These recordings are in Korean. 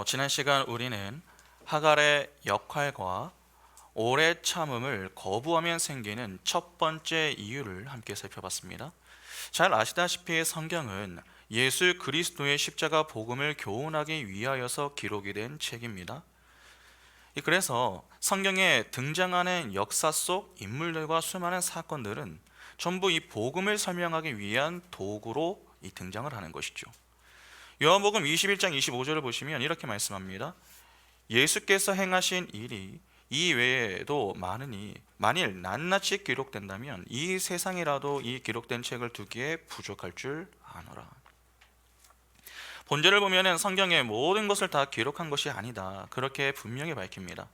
지난 시간 우리는 하갈의 역할과 오래 참음을 거부하면 생기는 첫 번째 이유를 함께 살펴봤습니다. 잘 아시다시피 성경은 예수 그리스도의 십자가 복음을 교훈하기 위하여서 기록이 된 책입니다. 그래서 성경에 등장하는 역사 속 인물들과 수많은 사건들은 전부 이 복음을 설명하기 위한 도구로 등장을 하는 것이죠. 요한복음 21장 25절을 보시면 이렇게 말씀합니다. 예수께서 행하신 일이 이 외에도 많으니 만일 낱낱이 기록된다면 이 세상이라도 이 기록된 책을 두기에 부족할 줄 아노라. 본절을 보면 성경의 모든 것을 다 기록한 것이 아니다, 그렇게 분명히 밝힙니다.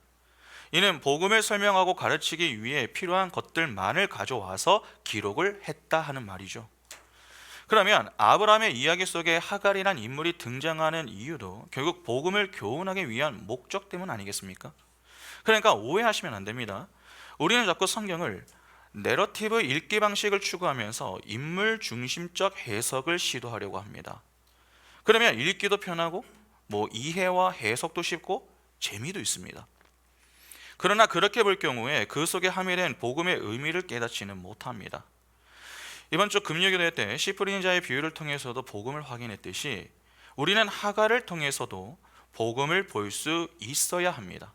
이는 복음을 설명하고 가르치기 위해 필요한 것들만을 가져와서 기록을 했다 하는 말이죠. 그러면 아브라함의 이야기 속에 하갈이란 인물이 등장하는 이유도 결국 복음을 교훈하기 위한 목적 때문 아니겠습니까? 그러니까 오해하시면 안 됩니다. 우리는 자꾸 성경을 내러티브 읽기 방식을 추구하면서 인물 중심적 해석을 시도하려고 합니다. 그러면 읽기도 편하고 이해와 해석도 쉽고 재미도 있습니다. 그러나 그렇게 볼 경우에 그 속에 함유된 복음의 의미를 깨닫지는 못합니다. 이번 주 금요기도회 때 씨 뿌리는 자의 비유를 통해서도 복음을 확인했듯이 우리는 하갈을 통해서도 복음을 볼 수 있어야 합니다.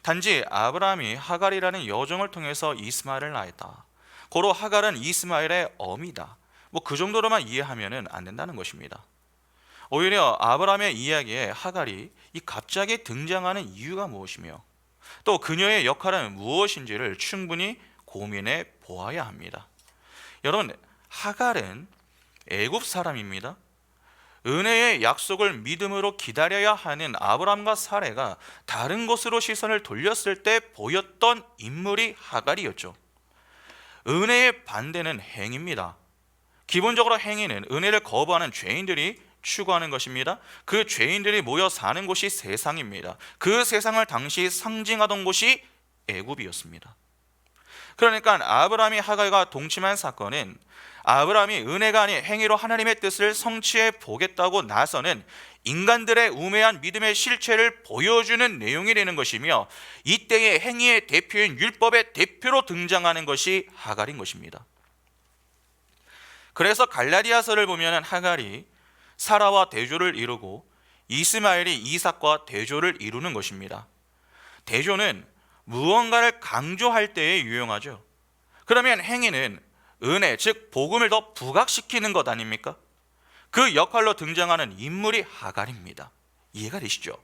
단지 아브라함이 하갈이라는 여종을 통해서 이스마엘을 낳았다, 고로 하갈은 이스마엘의 어미다, 그 정도로만 이해하면 안 된다는 것입니다. 오히려 아브라함의 이야기에 하갈이 갑자기 등장하는 이유가 무엇이며 또 그녀의 역할은 무엇인지를 충분히 고민해 보아야 합니다. 여러분, 하갈은 애굽 사람입니다. 은혜의 약속을 믿음으로 기다려야 하는 아브람과 사레가 다른 곳으로 시선을 돌렸을 때 보였던 인물이 하갈이었죠. 은혜의 반대는 행입니다. 기본적으로 행위는 은혜를 거부하는 죄인들이 추구하는 것입니다. 그 죄인들이 모여 사는 곳이 세상입니다. 그 세상을 당시 상징하던 곳이 애굽이었습니다. 그러니까 아브라함이 하갈과 동침한 사건은 아브라함이 은혜가 아닌 행위로 하나님의 뜻을 성취해 보겠다고 나서는 인간들의 우매한 믿음의 실체를 보여주는 내용이 되는 것이며, 이때의 행위의 대표인 율법의 대표로 등장하는 것이 하갈인 것입니다. 그래서 갈라디아서를 보면 하갈이 사라와 대조를 이루고 이스마엘이 이삭과 대조를 이루는 것입니다. 대조는 무언가를 강조할 때에 유용하죠. 그러면 행위는 은혜, 즉 복음을 더 부각시키는 것 아닙니까? 그 역할로 등장하는 인물이 하갈입니다. 이해가 되시죠?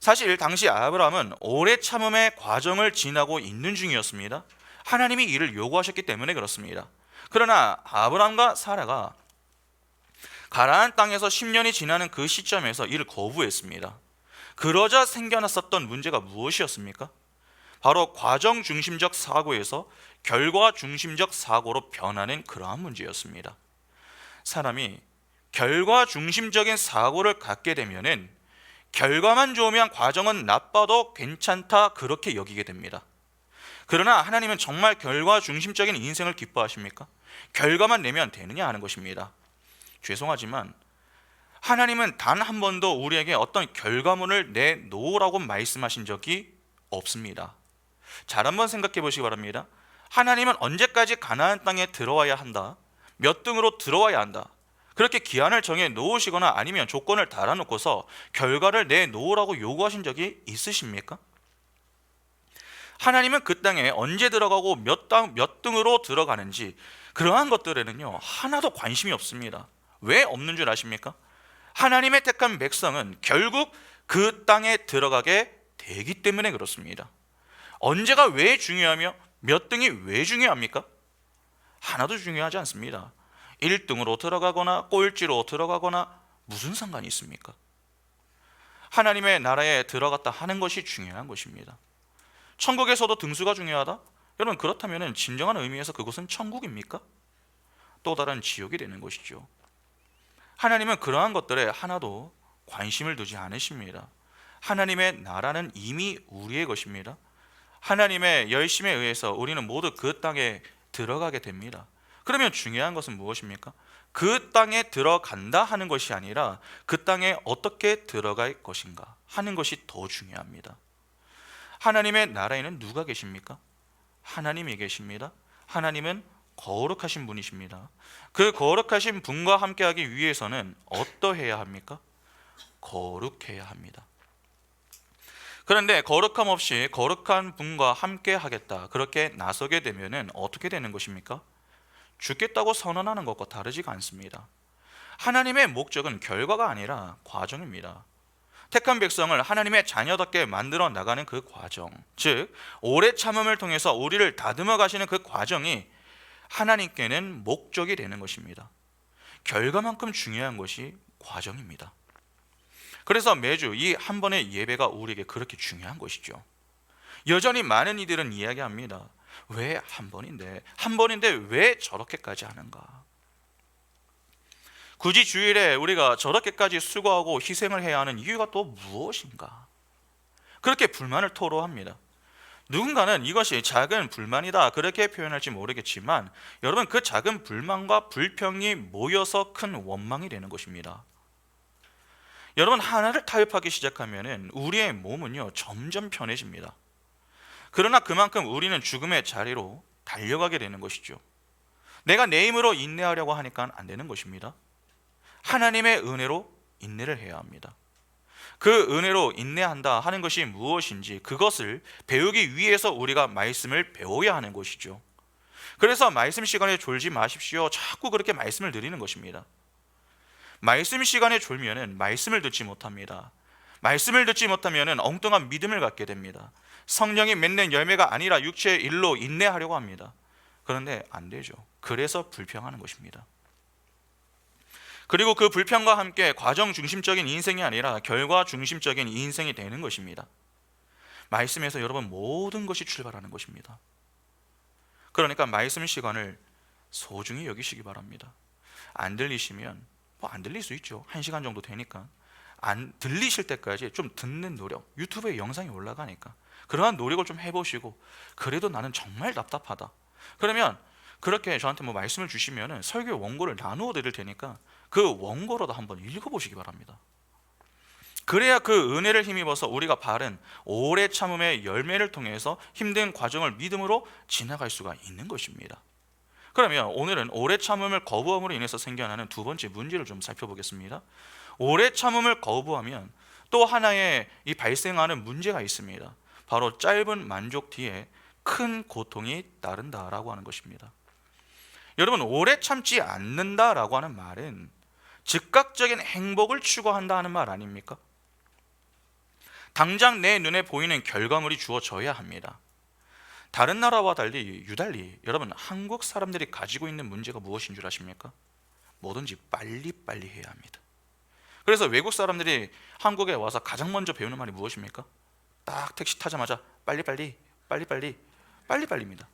사실 당시 아브라함은 오래 참음의 과정을 지나고 있는 중이었습니다. 하나님이 이를 요구하셨기 때문에 그렇습니다. 그러나 아브라함과 사라가 가나안 땅에서 10년이 지나는 그 시점에서 이를 거부했습니다. 그러자 생겨났었던 문제가 무엇이었습니까? 바로 과정 중심적 사고에서 결과 중심적 사고로 변하는 그러한 문제였습니다. 사람이 결과 중심적인 사고를 갖게 되면은 결과만 좋으면 과정은 나빠도 괜찮다, 그렇게 여기게 됩니다. 그러나 하나님은 정말 결과 중심적인 인생을 기뻐하십니까? 결과만 내면 되느냐 하는 것입니다. 죄송하지만 하나님은 단 한 번도 우리에게 어떤 결과물을 내놓으라고 말씀하신 적이 없습니다. 잘 한번 생각해 보시기 바랍니다. 하나님은 언제까지 가나안 땅에 들어와야 한다, 몇 등으로 들어와야 한다, 그렇게 기한을 정해 놓으시거나 아니면 조건을 달아놓고서 결과를 내놓으라고 요구하신 적이 있으십니까? 하나님은 그 땅에 언제 들어가고 몇 등으로 들어가는지 그러한 것들에는요 하나도 관심이 없습니다. 왜 없는 줄 아십니까? 하나님의 택한 백성은 결국 그 땅에 들어가게 되기 때문에 그렇습니다. 언제가 왜 중요하며 몇 등이 왜 중요합니까? 하나도 중요하지 않습니다. 1등으로 들어가거나 꼴찌로 들어가거나 무슨 상관이 있습니까? 하나님의 나라에 들어갔다 하는 것이 중요한 것입니다. 천국에서도 등수가 중요하다? 여러분, 그렇다면 진정한 의미에서 그곳은 천국입니까? 또 다른 지옥이 되는 것이죠. 하나님은 그러한 것들에 하나도 관심을 두지 않으십니다. 하나님의 나라는 이미 우리의 것입니다. 하나님의 열심에 의해서 우리는 모두 그 땅에 들어가게 됩니다. 그러면 중요한 것은 무엇입니까? 그 땅에 들어간다 하는 것이 아니라 그 땅에 어떻게 들어갈 것인가 하는 것이 더 중요합니다. 하나님의 나라에는 누가 계십니까? 하나님이 계십니다. 하나님은 거룩하신 분이십니다. 그 거룩하신 분과 함께하기 위해서는 어떠해야 합니까? 거룩해야 합니다. 그런데 거룩함 없이 거룩한 분과 함께 하겠다 그렇게 나서게 되면은 어떻게 되는 것입니까? 죽겠다고 선언하는 것과 다르지가 않습니다. 하나님의 목적은 결과가 아니라 과정입니다. 택한 백성을 하나님의 자녀답게 만들어 나가는 그 과정, 즉 오래 참음을 통해서 우리를 다듬어 가시는 그 과정이 하나님께는 목적이 되는 것입니다. 결과만큼 중요한 것이 과정입니다. 그래서 매주 이 한 번의 예배가 우리에게 그렇게 중요한 것이죠. 여전히 많은 이들은 이야기합니다. 왜 한 번인데 왜 저렇게까지 하는가? 굳이 주일에 우리가 저렇게까지 수고하고 희생을 해야 하는 이유가 또 무엇인가? 그렇게 불만을 토로합니다. 누군가는 이것이 작은 불만이다 그렇게 표현할지 모르겠지만 여러분, 그 작은 불만과 불평이 모여서 큰 원망이 되는 것입니다. 여러분, 하나를 타협하기 시작하면 우리의 몸은요 점점 편해집니다. 그러나 그만큼 우리는 죽음의 자리로 달려가게 되는 것이죠. 내가 내 힘으로 인내하려고 하니까 안 되는 것입니다. 하나님의 은혜로 인내를 해야 합니다. 그 은혜로 인내한다 하는 것이 무엇인지 그것을 배우기 위해서 우리가 말씀을 배워야 하는 것이죠. 그래서 말씀 시간에 졸지 마십시오. 자꾸 그렇게 말씀을 드리는 것입니다. 말씀 시간에 졸면은 말씀을 듣지 못합니다. 말씀을 듣지 못하면은 엉뚱한 믿음을 갖게 됩니다. 성령이 맺는 열매가 아니라 육체의 일로 인내하려고 합니다. 그런데 안 되죠. 그래서 불평하는 것입니다. 그리고 그 불평과 함께 과정 중심적인 인생이 아니라 결과 중심적인 인생이 되는 것입니다. 말씀에서 여러분 모든 것이 출발하는 것입니다. 그러니까 말씀 시간을 소중히 여기시기 바랍니다. 안 들리시면 안 들릴 수 있죠. 1시간 정도 되니까 안 들리실 때까지 좀 듣는 노력, 유튜브에 영상이 올라가니까 그러한 노력을 좀 해보시고, 그래도 나는 정말 답답하다 그러면 그렇게 저한테 말씀을 주시면 설교 원고를 나누어 드릴 테니까 그 원고로도 한번 읽어보시기 바랍니다. 그래야 그 은혜를 힘입어서 우리가 바른 오래 참음의 열매를 통해서 힘든 과정을 믿음으로 지나갈 수가 있는 것입니다. 그러면 오늘은 오래 참음을 거부함으로 인해서 생겨나는 두 번째 문제를 좀 살펴보겠습니다. 오래 참음을 거부하면 또 하나의 이 발생하는 문제가 있습니다. 바로 짧은 만족 뒤에 큰 고통이 따른다라고 하는 것입니다. 여러분, 오래 참지 않는다라고 하는 말은 즉각적인 행복을 추구한다 하는 말 아닙니까? 당장 내 눈에 보이는 결과물이 주어져야 합니다. 다른 나라와 달리 유달리 여러분, 한국 사람들이 가지고 있는 문제가 무엇인 줄 아십니까? 뭐든지 빨리빨리 해야 합니다. 그래서 외국 사람들이 한국에 와서 가장 먼저 배우는 말이 무엇입니까? 딱 택시 타자마자 빨리빨리입니다.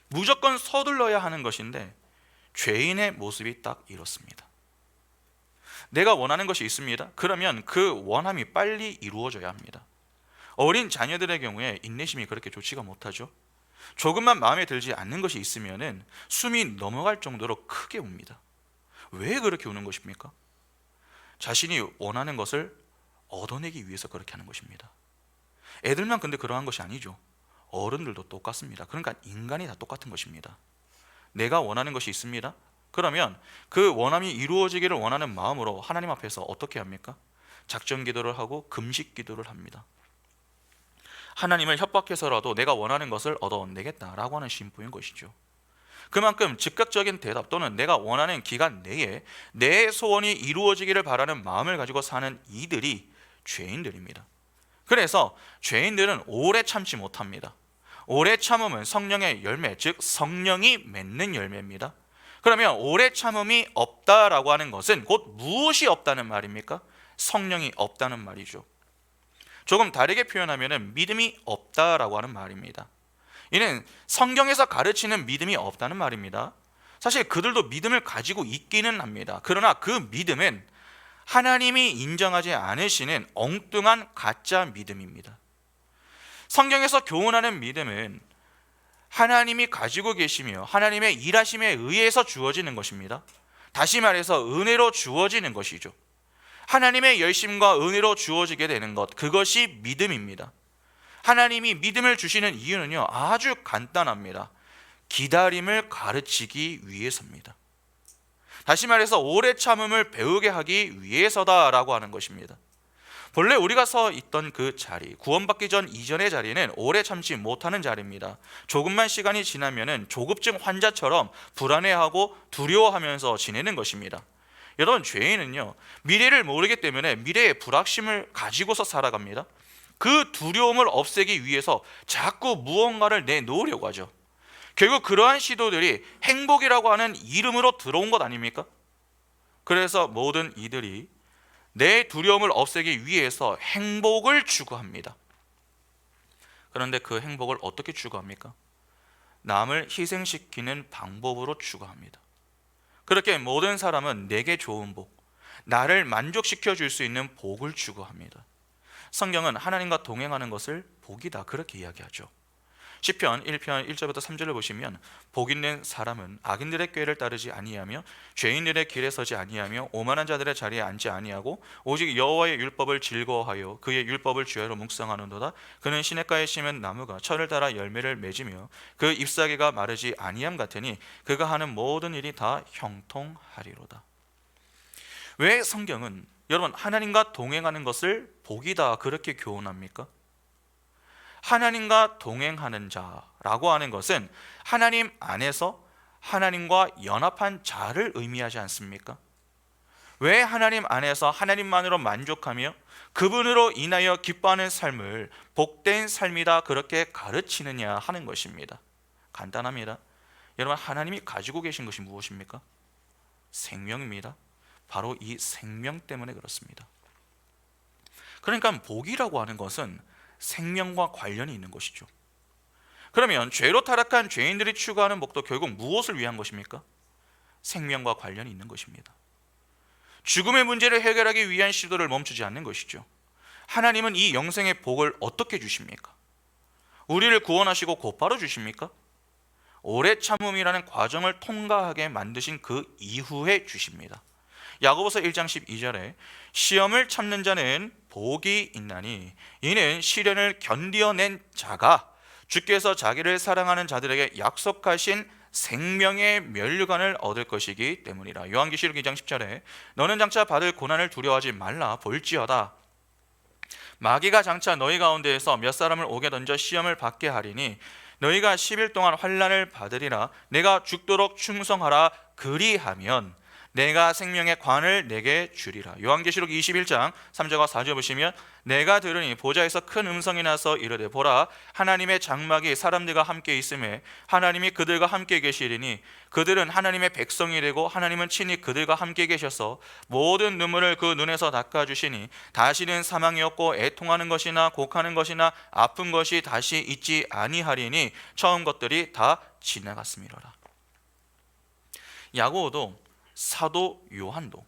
무조건 서둘러야 하는 것인데 죄인의 모습이 딱 이렇습니다. 내가 원하는 것이 있습니다. 그러면 그 원함이 빨리 이루어져야 합니다. 어린 자녀들의 경우에 인내심이 그렇게 좋지가 못하죠. 조금만 마음에 들지 않는 것이 있으면 숨이 넘어갈 정도로 크게 웁니다. 왜 그렇게 우는 것입니까? 자신이 원하는 것을 얻어내기 위해서 그렇게 하는 것입니다. 애들만 근데 그러한 것이 아니죠. 어른들도 똑같습니다. 그러니까 인간이 다 똑같은 것입니다. 내가 원하는 것이 있습니다. 그러면 그 원함이 이루어지기를 원하는 마음으로 하나님 앞에서 어떻게 합니까? 작전 기도를 하고 금식 기도를 합니다. 하나님을 협박해서라도 내가 원하는 것을 얻어내겠다라고 하는 심보인 것이죠. 그만큼 즉각적인 대답 또는 내가 원하는 기간 내에 내 소원이 이루어지기를 바라는 마음을 가지고 사는 이들이 죄인들입니다. 그래서 죄인들은 오래 참지 못합니다. 오래 참음은 성령의 열매, 즉 성령이 맺는 열매입니다. 그러면 오래 참음이 없다라고 하는 것은 곧 무엇이 없다는 말입니까? 성령이 없다는 말이죠. 조금 다르게 표현하면 믿음이 없다라고 하는 말입니다. 이는 성경에서 가르치는 믿음이 없다는 말입니다. 사실 그들도 믿음을 가지고 있기는 합니다. 그러나 그 믿음은 하나님이 인정하지 않으시는 엉뚱한 가짜 믿음입니다. 성경에서 교훈하는 믿음은 하나님이 가지고 계시며 하나님의 일하심에 의해서 주어지는 것입니다. 다시 말해서 은혜로 주어지는 것이죠. 하나님의 열심과 은혜로 주어지게 되는 것, 그것이 믿음입니다. 하나님이 믿음을 주시는 이유는요, 아주 간단합니다. 기다림을 가르치기 위해서입니다. 다시 말해서 오래 참음을 배우게 하기 위해서다라고 하는 것입니다. 본래 우리가 서 있던 그 자리, 구원받기 전 이전의 자리는 오래 참지 못하는 자리입니다. 조금만 시간이 지나면은 조급증 환자처럼 불안해하고 두려워하면서 지내는 것입니다. 여러분, 죄인은요, 미래를 모르기 때문에 미래의 불확실을 가지고서 살아갑니다. 그 두려움을 없애기 위해서 자꾸 무언가를 내놓으려고 하죠. 결국 그러한 시도들이 행복이라고 하는 이름으로 들어온 것 아닙니까? 그래서 모든 이들이 내 두려움을 없애기 위해서 행복을 추구합니다. 그런데 그 행복을 어떻게 추구합니까? 남을 희생시키는 방법으로 추구합니다. 그렇게 모든 사람은 내게 좋은 복, 나를 만족시켜 줄 수 있는 복을 추구합니다. 성경은 하나님과 동행하는 것을 복이다, 그렇게 이야기하죠. 시편 1편 1절부터 3절을 보시면, 복 있는 사람은 악인들의 꾀를 따르지 아니하며 죄인들의 길에 서지 아니하며 오만한 자들의 자리에 앉지 아니하고 오직 여호와의 율법을 즐거워하여 그의 율법을 주야로 묵상하는도다. 그는 시냇가에 심은 나무가 철을 따라 열매를 맺으며 그 잎사귀가 마르지 아니함 같으니 그가 하는 모든 일이 다 형통하리로다. 왜 성경은 여러분 하나님과 동행하는 것을 복이다 그렇게 교훈합니까? 하나님과 동행하는 자라고 하는 것은 하나님 안에서 하나님과 연합한 자를 의미하지 않습니까? 왜 하나님 안에서 하나님만으로 만족하며 그분으로 인하여 기뻐하는 삶을 복된 삶이다 그렇게 가르치느냐 하는 것입니다. 간단합니다. 여러분, 하나님이 가지고 계신 것이 무엇입니까? 생명입니다. 바로 이 생명 때문에 그렇습니다. 그러니까 복이라고 하는 것은 생명과 관련이 있는 것이죠. 그러면 죄로 타락한 죄인들이 추구하는 복도 결국 무엇을 위한 것입니까? 생명과 관련이 있는 것입니다. 죽음의 문제를 해결하기 위한 시도를 멈추지 않는 것이죠. 하나님은 이 영생의 복을 어떻게 주십니까? 우리를 구원하시고 곧바로 주십니까? 오래 참음이라는 과정을 통과하게 만드신 그 이후에 주십니다. 야고보서 1장 12절에 시험을 참는 자는 복이 있나니 이는 시련을 견디어낸 자가 주께서 자기를 사랑하는 자들에게 약속하신 생명의 면류관을 얻을 것이기 때문이라. 요한계시록 2장 10절에 너는 장차 받을 고난을 두려워하지 말라. 볼지어다 마귀가 장차 너희 가운데에서 몇 사람을 옥에 던져 시험을 받게 하리니 너희가 10일 동안 환난을 받으리라. 내가 죽도록 충성하라. 그리하면 내가 생명의 관을 내게 주리라. 요한계시록 21장 3절과 4절 보시면 내가 들으니 보좌에서 큰 음성이 나서 이르되 보라 하나님의 장막이 사람들과 함께 있음에 하나님이 그들과 함께 계시리니 그들은 하나님의 백성이 되고 하나님은 친히 그들과 함께 계셔서 모든 눈물을 그 눈에서 닦아주시니 다시는 사망이 없고 애통하는 것이나 곡하는 것이나 아픈 것이 다시 있지 아니하리니 처음 것들이 다 지나갔음이로라. 야고보도 사도 요한도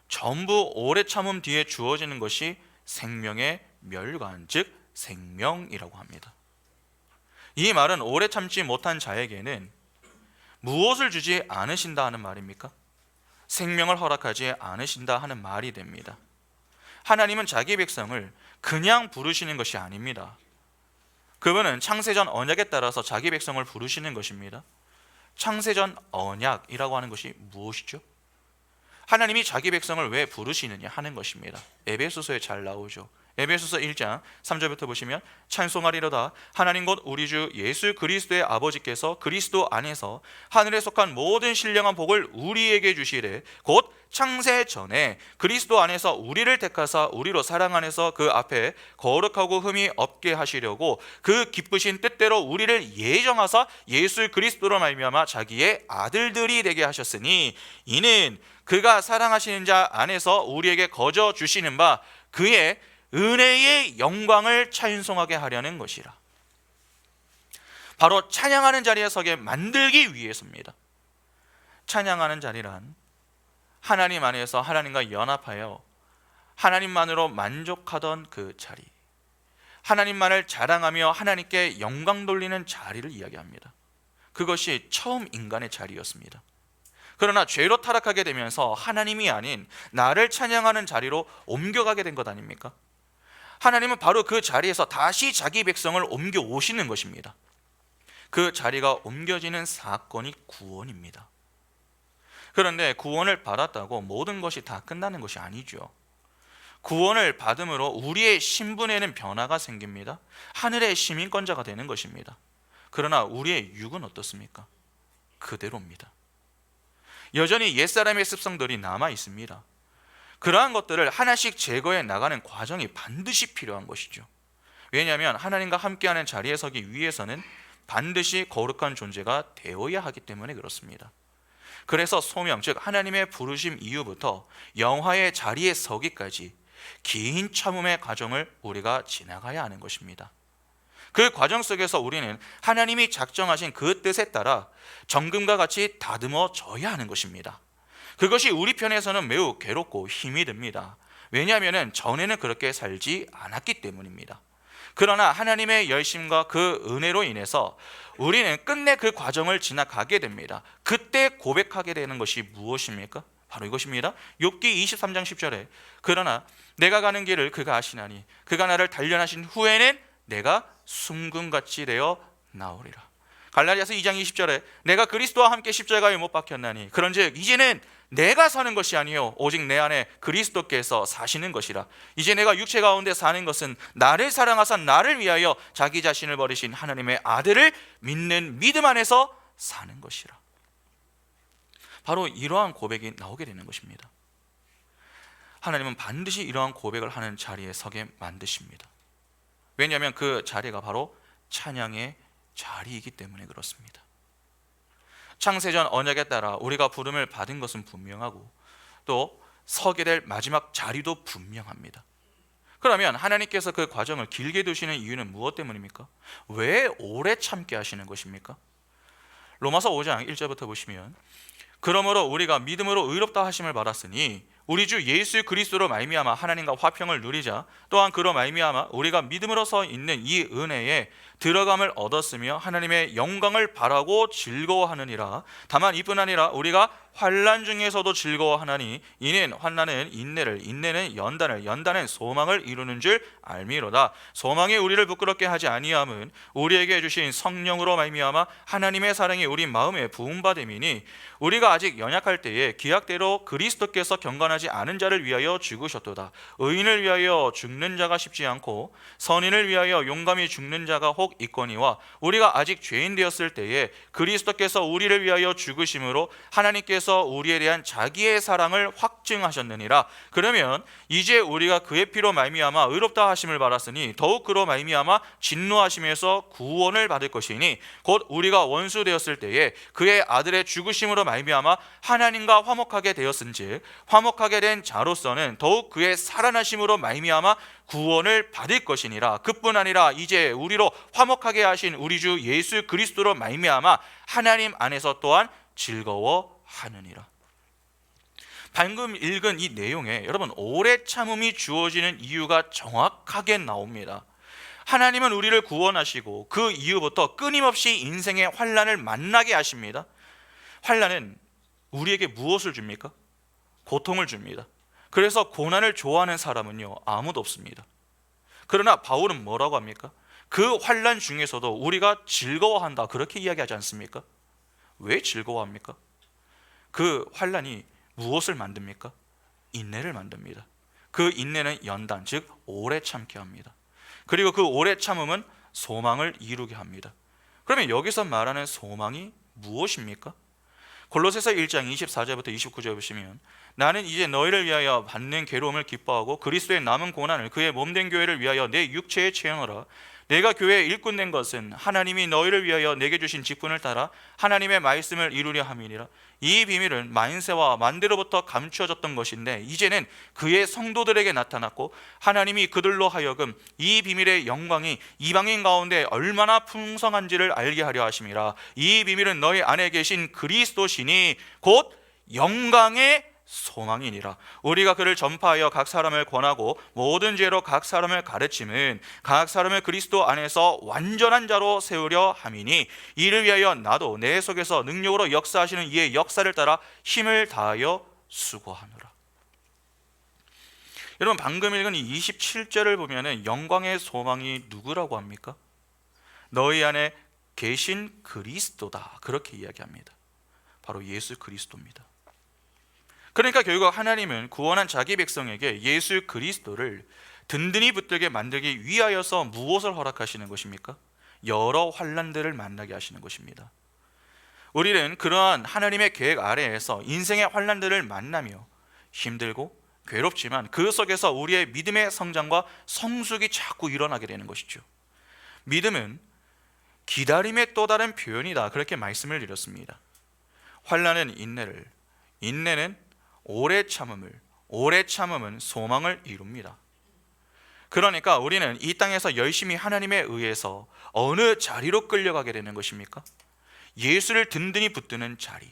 전부 오래 참음 뒤에 주어지는 것이 생명의 멸관, 즉 생명이라고 합니다. 이 말은 오래 참지 못한 자에게는 무엇을 주지 않으신다 하는 말입니까? 생명을 허락하지 않으신다 하는 말이 됩니다. 하나님은 자기 백성을 그냥 부르시는 것이 아닙니다. 그분은 창세전 언약에 따라서 자기 백성을 부르시는 것입니다. 창세전 언약이라고 하는 것이 무엇이죠? 하나님이 자기 백성을 왜 부르시느냐 하는 것입니다. 에베소서에 잘 나오죠. 에베소서 1장 3절부터 보시면 찬송하리로다 하나님 곧 우리 주 예수 그리스도의 아버지께서 그리스도 안에서 하늘에 속한 모든 신령한 복을 우리에게 주시되 곧 창세 전에 그리스도 안에서 우리를 택하사 우리로 사랑 안에서 그 앞에 거룩하고 흠이 없게 하시려고 그 기쁘신 뜻대로 우리를 예정하사 예수 그리스도로 말미암아 자기의 아들들이 되게 하셨으니 이는 그가 사랑하시는 자 안에서 우리에게 거저 주시는 바 그의 은혜의 영광을 찬송하게 하려는 것이라. 바로 찬양하는 자리에 서게 만들기 위해서입니다. 찬양하는 자리란 하나님 안에서 하나님과 연합하여 하나님만으로 만족하던 그 자리, 하나님만을 자랑하며 하나님께 영광 돌리는 자리를 이야기합니다. 그것이 처음 인간의 자리였습니다. 그러나 죄로 타락하게 되면서 하나님이 아닌 나를 찬양하는 자리로 옮겨가게 된 것 아닙니까? 하나님은 바로 그 자리에서 다시 자기 백성을 옮겨 오시는 것입니다. 그 자리가 옮겨지는 사건이 구원입니다. 그런데 구원을 받았다고 모든 것이 다 끝나는 것이 아니죠. 구원을 받음으로 우리의 신분에는 변화가 생깁니다. 하늘의 시민권자가 되는 것입니다. 그러나 우리의 육은 어떻습니까? 그대로입니다. 여전히 옛사람의 습성들이 남아 있습니다. 그러한 것들을 하나씩 제거해 나가는 과정이 반드시 필요한 것이죠. 왜냐하면 하나님과 함께하는 자리에 서기 위해서는 반드시 거룩한 존재가 되어야 하기 때문에 그렇습니다. 그래서 소명, 즉 하나님의 부르심 이후부터 영화의 자리에 서기까지 긴 참음의 과정을 우리가 지나가야 하는 것입니다. 그 과정 속에서 우리는 하나님이 작정하신 그 뜻에 따라 정금과 같이 다듬어져야 하는 것입니다. 그것이 우리 편에서는 매우 괴롭고 힘이 듭니다. 왜냐하면 전에는 그렇게 살지 않았기 때문입니다. 그러나 하나님의 열심과 그 은혜로 인해서 우리는 끝내 그 과정을 지나가게 됩니다. 그때 고백하게 되는 것이 무엇입니까? 바로 이것입니다. 욥기 23장 10절에 그러나 내가 가는 길을 그가 아시나니 그가 나를 단련하신 후에는 내가 순금같이 되어 나오리라. 갈라디아서 2장 20절에 내가 그리스도와 함께 십자가에 못 박혔나니 그런즉 이제는 내가 사는 것이 아니요 오직 내 안에 그리스도께서 사시는 것이라. 이제 내가 육체 가운데 사는 것은 나를 사랑하사 나를 위하여 자기 자신을 버리신 하나님의 아들을 믿는 믿음 안에서 사는 것이라. 바로 이러한 고백이 나오게 되는 것입니다. 하나님은 반드시 이러한 고백을 하는 자리에 서게 만드십니다. 왜냐하면 그 자리가 바로 찬양의 자리이기 때문에 그렇습니다. 창세전 언약에 따라 우리가 부름을 받은 것은 분명하고 또 서게 될 마지막 자리도 분명합니다. 그러면 하나님께서 그 과정을 길게 두시는 이유는 무엇 때문입니까? 왜 오래 참게 하시는 것입니까? 로마서 5장 1절부터 보시면 그러므로 우리가 믿음으로 의롭다 하심을 받았으니 우리 주 예수 그리스도로 말미암아 하나님과 화평을 누리자. 또한 그로 말미암아 우리가 믿음으로 서 있는 이 은혜에 들어감을 얻었으며 하나님의 영광을 바라고 즐거워하느니라. 다만 이뿐 아니라 우리가 환난 중에서도 즐거워하나니 이는 환난은 인내를, 인내는 연단을, 연단은 소망을 이루는 줄 알미로다. 소망이 우리를 부끄럽게 하지 아니함은 우리에게 주신 성령으로 말미암아 하나님의 사랑이 우리 마음에 부음받음이니 우리가 아직 연약할 때에 기약대로 그리스도께서 경건하지 않은 자를 위하여 죽으셨도다. 의인을 위하여 죽는 자가 쉽지 않고 선인을 위하여 용감히 죽는 자가 혹 있거니와 우리가 아직 죄인 되었을 때에 그리스도께서 우리를 위하여 죽으심으로 하나님께서 우리에 대한 자기의 사랑을 확증하셨느니라. 그러면 이제 우리가 그의 피로 말미암아 의롭다 하심을 받았으니 더욱 그로 말미암아 진노하심에서 구원을 받을 것이니 곧 우리가 원수 되었을 때에 그의 아들의 죽으심으로 말미암아 하나님과 화목하게 되었은즉 화목하게 된 자로서는 더욱 그의 살아나심으로 말미암아 구원을 받을 것이니라. 그뿐 아니라 이제 우리로 화목하게 하신 우리 주 예수 그리스도로 말미암아 하나님 안에서 또한 즐거워하느니라. 방금 읽은 이 내용에 여러분 오래 참음이 주어지는 이유가 정확하게 나옵니다. 하나님은 우리를 구원하시고 그 이후부터 끊임없이 인생의 환난을 만나게 하십니다. 환난은 우리에게 무엇을 줍니까? 고통을 줍니다. 그래서 고난을 좋아하는 사람은요 아무도 없습니다. 그러나 바울은 뭐라고 합니까? 그 환난 중에서도 우리가 즐거워한다 그렇게 이야기하지 않습니까? 왜 즐거워합니까? 그 환난이 무엇을 만듭니까? 인내를 만듭니다. 그 인내는 연단, 즉 오래 참게 합니다. 그리고 그 오래 참음은 소망을 이루게 합니다. 그러면 여기서 말하는 소망이 무엇입니까? 골로새서 1장 24절부터 29절 보시면 나는 이제 너희를 위하여 받는 괴로움을 기뻐하고 그리스도의 남은 고난을 그의 몸된 교회를 위하여 내 육체에 채우노라. 내가 교회의 일꾼 된 것은 하나님이 너희를 위하여 내게 주신 직분을 따라 하나님의 말씀을 이루려 함이니라. 이 비밀은 만세와 만대로부터 감추어졌던 것인데 이제는 그의 성도들에게 나타났고 하나님이 그들로 하여금 이 비밀의 영광이 이방인 가운데 얼마나 풍성한지를 알게 하려 하심이라. 이 비밀은 너희 안에 계신 그리스도시니 곧 영광의 소망이니라. 우리가 그를 전파하여 각 사람을 권하고 모든 죄로 각 사람을 가르침은 각 사람을 그리스도 안에서 완전한 자로 세우려 함이니 이를 위하여 나도 내 속에서 능력으로 역사하시는 이의 역사를 따라 힘을 다하여 수고하노라. 여러분, 방금 읽은 이 27절을 보면 영광의 소망이 누구라고 합니까? 너희 안에 계신 그리스도다, 그렇게 이야기합니다. 바로 예수 그리스도입니다. 그러니까 결국 하나님은 구원한 자기 백성에게 예수 그리스도를 든든히 붙들게 만들기 위하여서 무엇을 허락하시는 것입니까? 여러 환난들을 만나게 하시는 것입니다. 우리는 그러한 하나님의 계획 아래에서 인생의 환난들을 만나며 힘들고 괴롭지만 그 속에서 우리의 믿음의 성장과 성숙이 자꾸 일어나게 되는 것이죠. 믿음은 기다림의 또 다른 표현이다, 그렇게 말씀을 드렸습니다. 환난은 인내를, 인내는 오래 참음을, 오래 참음은 소망을 이룹니다. 그러니까 우리는 이 땅에서 열심히 하나님에 의해서 어느 자리로 끌려가게 되는 것입니까? 예수를 든든히 붙드는 자리,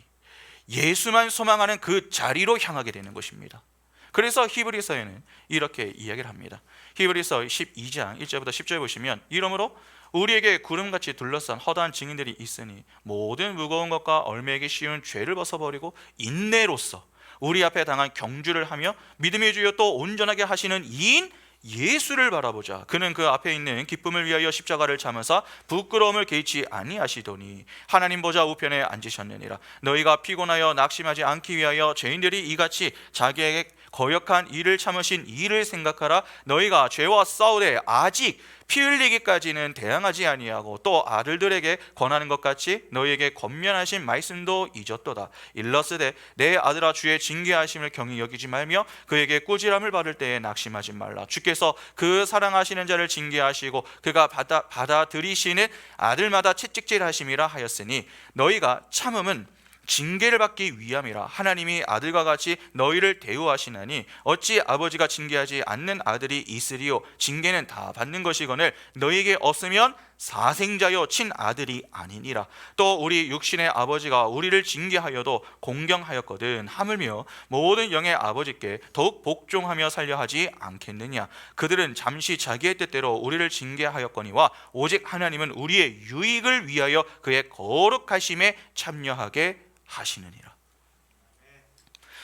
예수만 소망하는 그 자리로 향하게 되는 것입니다. 그래서 히브리서에는 이렇게 이야기를 합니다. 히브리서 12장 1절부터 10절 보시면, 이러므로 우리에게 구름같이 둘러싼 허다한 증인들이 있으니 모든 무거운 것과 얼매기 쉬운 죄를 벗어버리고 인내로써 우리 앞에 당한 경주를 하며 믿음의 주여 또 온전하게 하시는 이인 예수를 바라보자. 그는 그 앞에 있는 기쁨을 위하여 십자가를 참으사 부끄러움을 개의치 아니하시더니 하나님 보좌 우편에 앉으셨느니라. 너희가 피곤하여 낙심하지 않기 위하여 죄인들이 이같이 자기에게 거역한 일을 참으신 이를 생각하라. 너희가 죄와 싸우되 아직 피 흘리기까지는 대항하지 아니하고 또 아들들에게 권하는 것 같이 너희에게 권면하신 말씀도 잊었도다. 일러스되 내 아들아 주의 징계하심을 경히 여기지 말며 그에게 꾸지람을 받을 때에 낙심하지 말라. 주께서 그 사랑하시는 자를 징계하시고 그가 받아들이시는 아들마다 채찍질하심이라 하였으니 너희가 참음은 징계를 받기 위함이라. 하나님이 아들과 같이 너희를 대우하시나니 어찌 아버지가 징계하지 않는 아들이 있으리요. 징계는 다 받는 것이거늘 너희에게 없으면 사생자여 친아들이 아니니라. 또 우리 육신의 아버지가 우리를 징계하여도 공경하였거든 하물며 모든 영의 아버지께 더욱 복종하며 살려 하지 않겠느냐. 그들은 잠시 자기의 뜻대로 우리를 징계하였거니와 오직 하나님은 우리의 유익을 위하여 그의 거룩하심에 참여하게 하시느니라.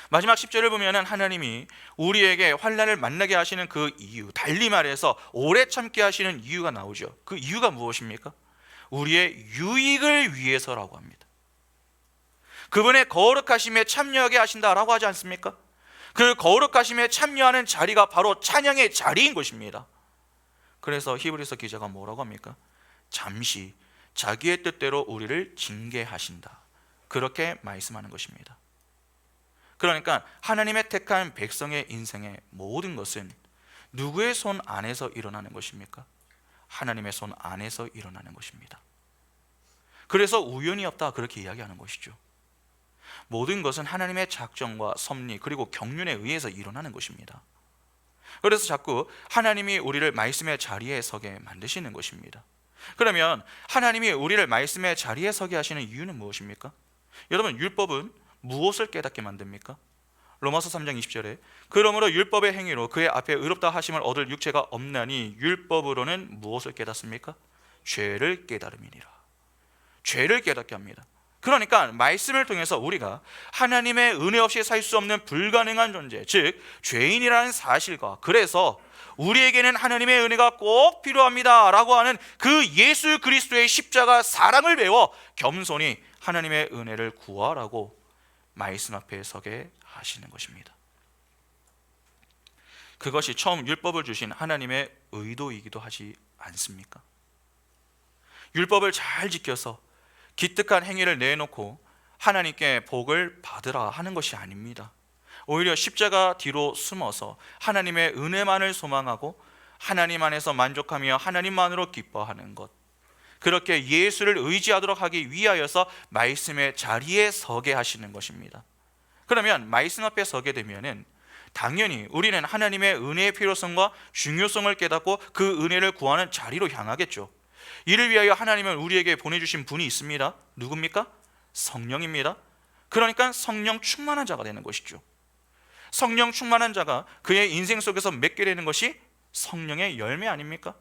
마지막 10절을 보면 하나님이 우리에게 환난을 만나게 하시는 그 이유, 달리 말해서 오래 참게 하시는 이유가 나오죠. 그 이유가 무엇입니까? 우리의 유익을 위해서라고 합니다. 그분의 거룩하심에 참여하게 하신다라고 하지 않습니까? 그 거룩하심에 참여하는 자리가 바로 찬양의 자리인 것입니다. 그래서 히브리서 기자가 뭐라고 합니까? 잠시 자기의 뜻대로 우리를 징계하신다, 그렇게 말씀하는 것입니다. 그러니까 하나님의 택한 백성의 인생의 모든 것은 누구의 손 안에서 일어나는 것입니까? 하나님의 손 안에서 일어나는 것입니다. 그래서 우연이 없다, 그렇게 이야기하는 것이죠. 모든 것은 하나님의 작정과 섭리 그리고 경륜에 의해서 일어나는 것입니다. 그래서 자꾸 하나님이 우리를 말씀의 자리에 서게 만드시는 것입니다. 그러면 하나님이 우리를 말씀의 자리에 서게 하시는 이유는 무엇입니까? 여러분, 율법은 무엇을 깨닫게 만듭니까? 로마서 3장 20절에 그러므로 율법의 행위로 그의 앞에 의롭다 하심을 얻을 육체가 없나니 율법으로는 무엇을 깨닫습니까? 죄를 깨달음이니라. 죄를 깨닫게 합니다. 그러니까 말씀을 통해서 우리가 하나님의 은혜 없이 살 수 없는 불가능한 존재, 즉 죄인이라는 사실과, 그래서 우리에게는 하나님의 은혜가 꼭 필요합니다 라고 하는 그 예수 그리스도의 십자가 사랑을 배워 겸손히 하나님의 은혜를 구하라고 말씀 앞에 서게 하시는 것입니다. 그것이 처음 율법을 주신 하나님의 의도이기도 하지 않습니까? 율법을 잘 지켜서 기특한 행위를 내놓고 하나님께 복을 받으라 하는 것이 아닙니다. 오히려 십자가 뒤로 숨어서 하나님의 은혜만을 소망하고 하나님 안에서 만족하며 하나님만으로 기뻐하는 것, 그렇게 예수를 의지하도록 하기 위하여서 말씀의 자리에 서게 하시는 것입니다. 그러면 말씀 앞에 서게 되면은 당연히 우리는 하나님의 은혜의 필요성과 중요성을 깨닫고 그 은혜를 구하는 자리로 향하겠죠. 이를 위하여 하나님은 우리에게 보내주신 분이 있습니다. 누굽니까? 성령입니다. 그러니까 성령 충만한 자가 되는 것이죠. 성령 충만한 자가 그의 인생 속에서 맺게 되는 것이 성령의 열매 아닙니까?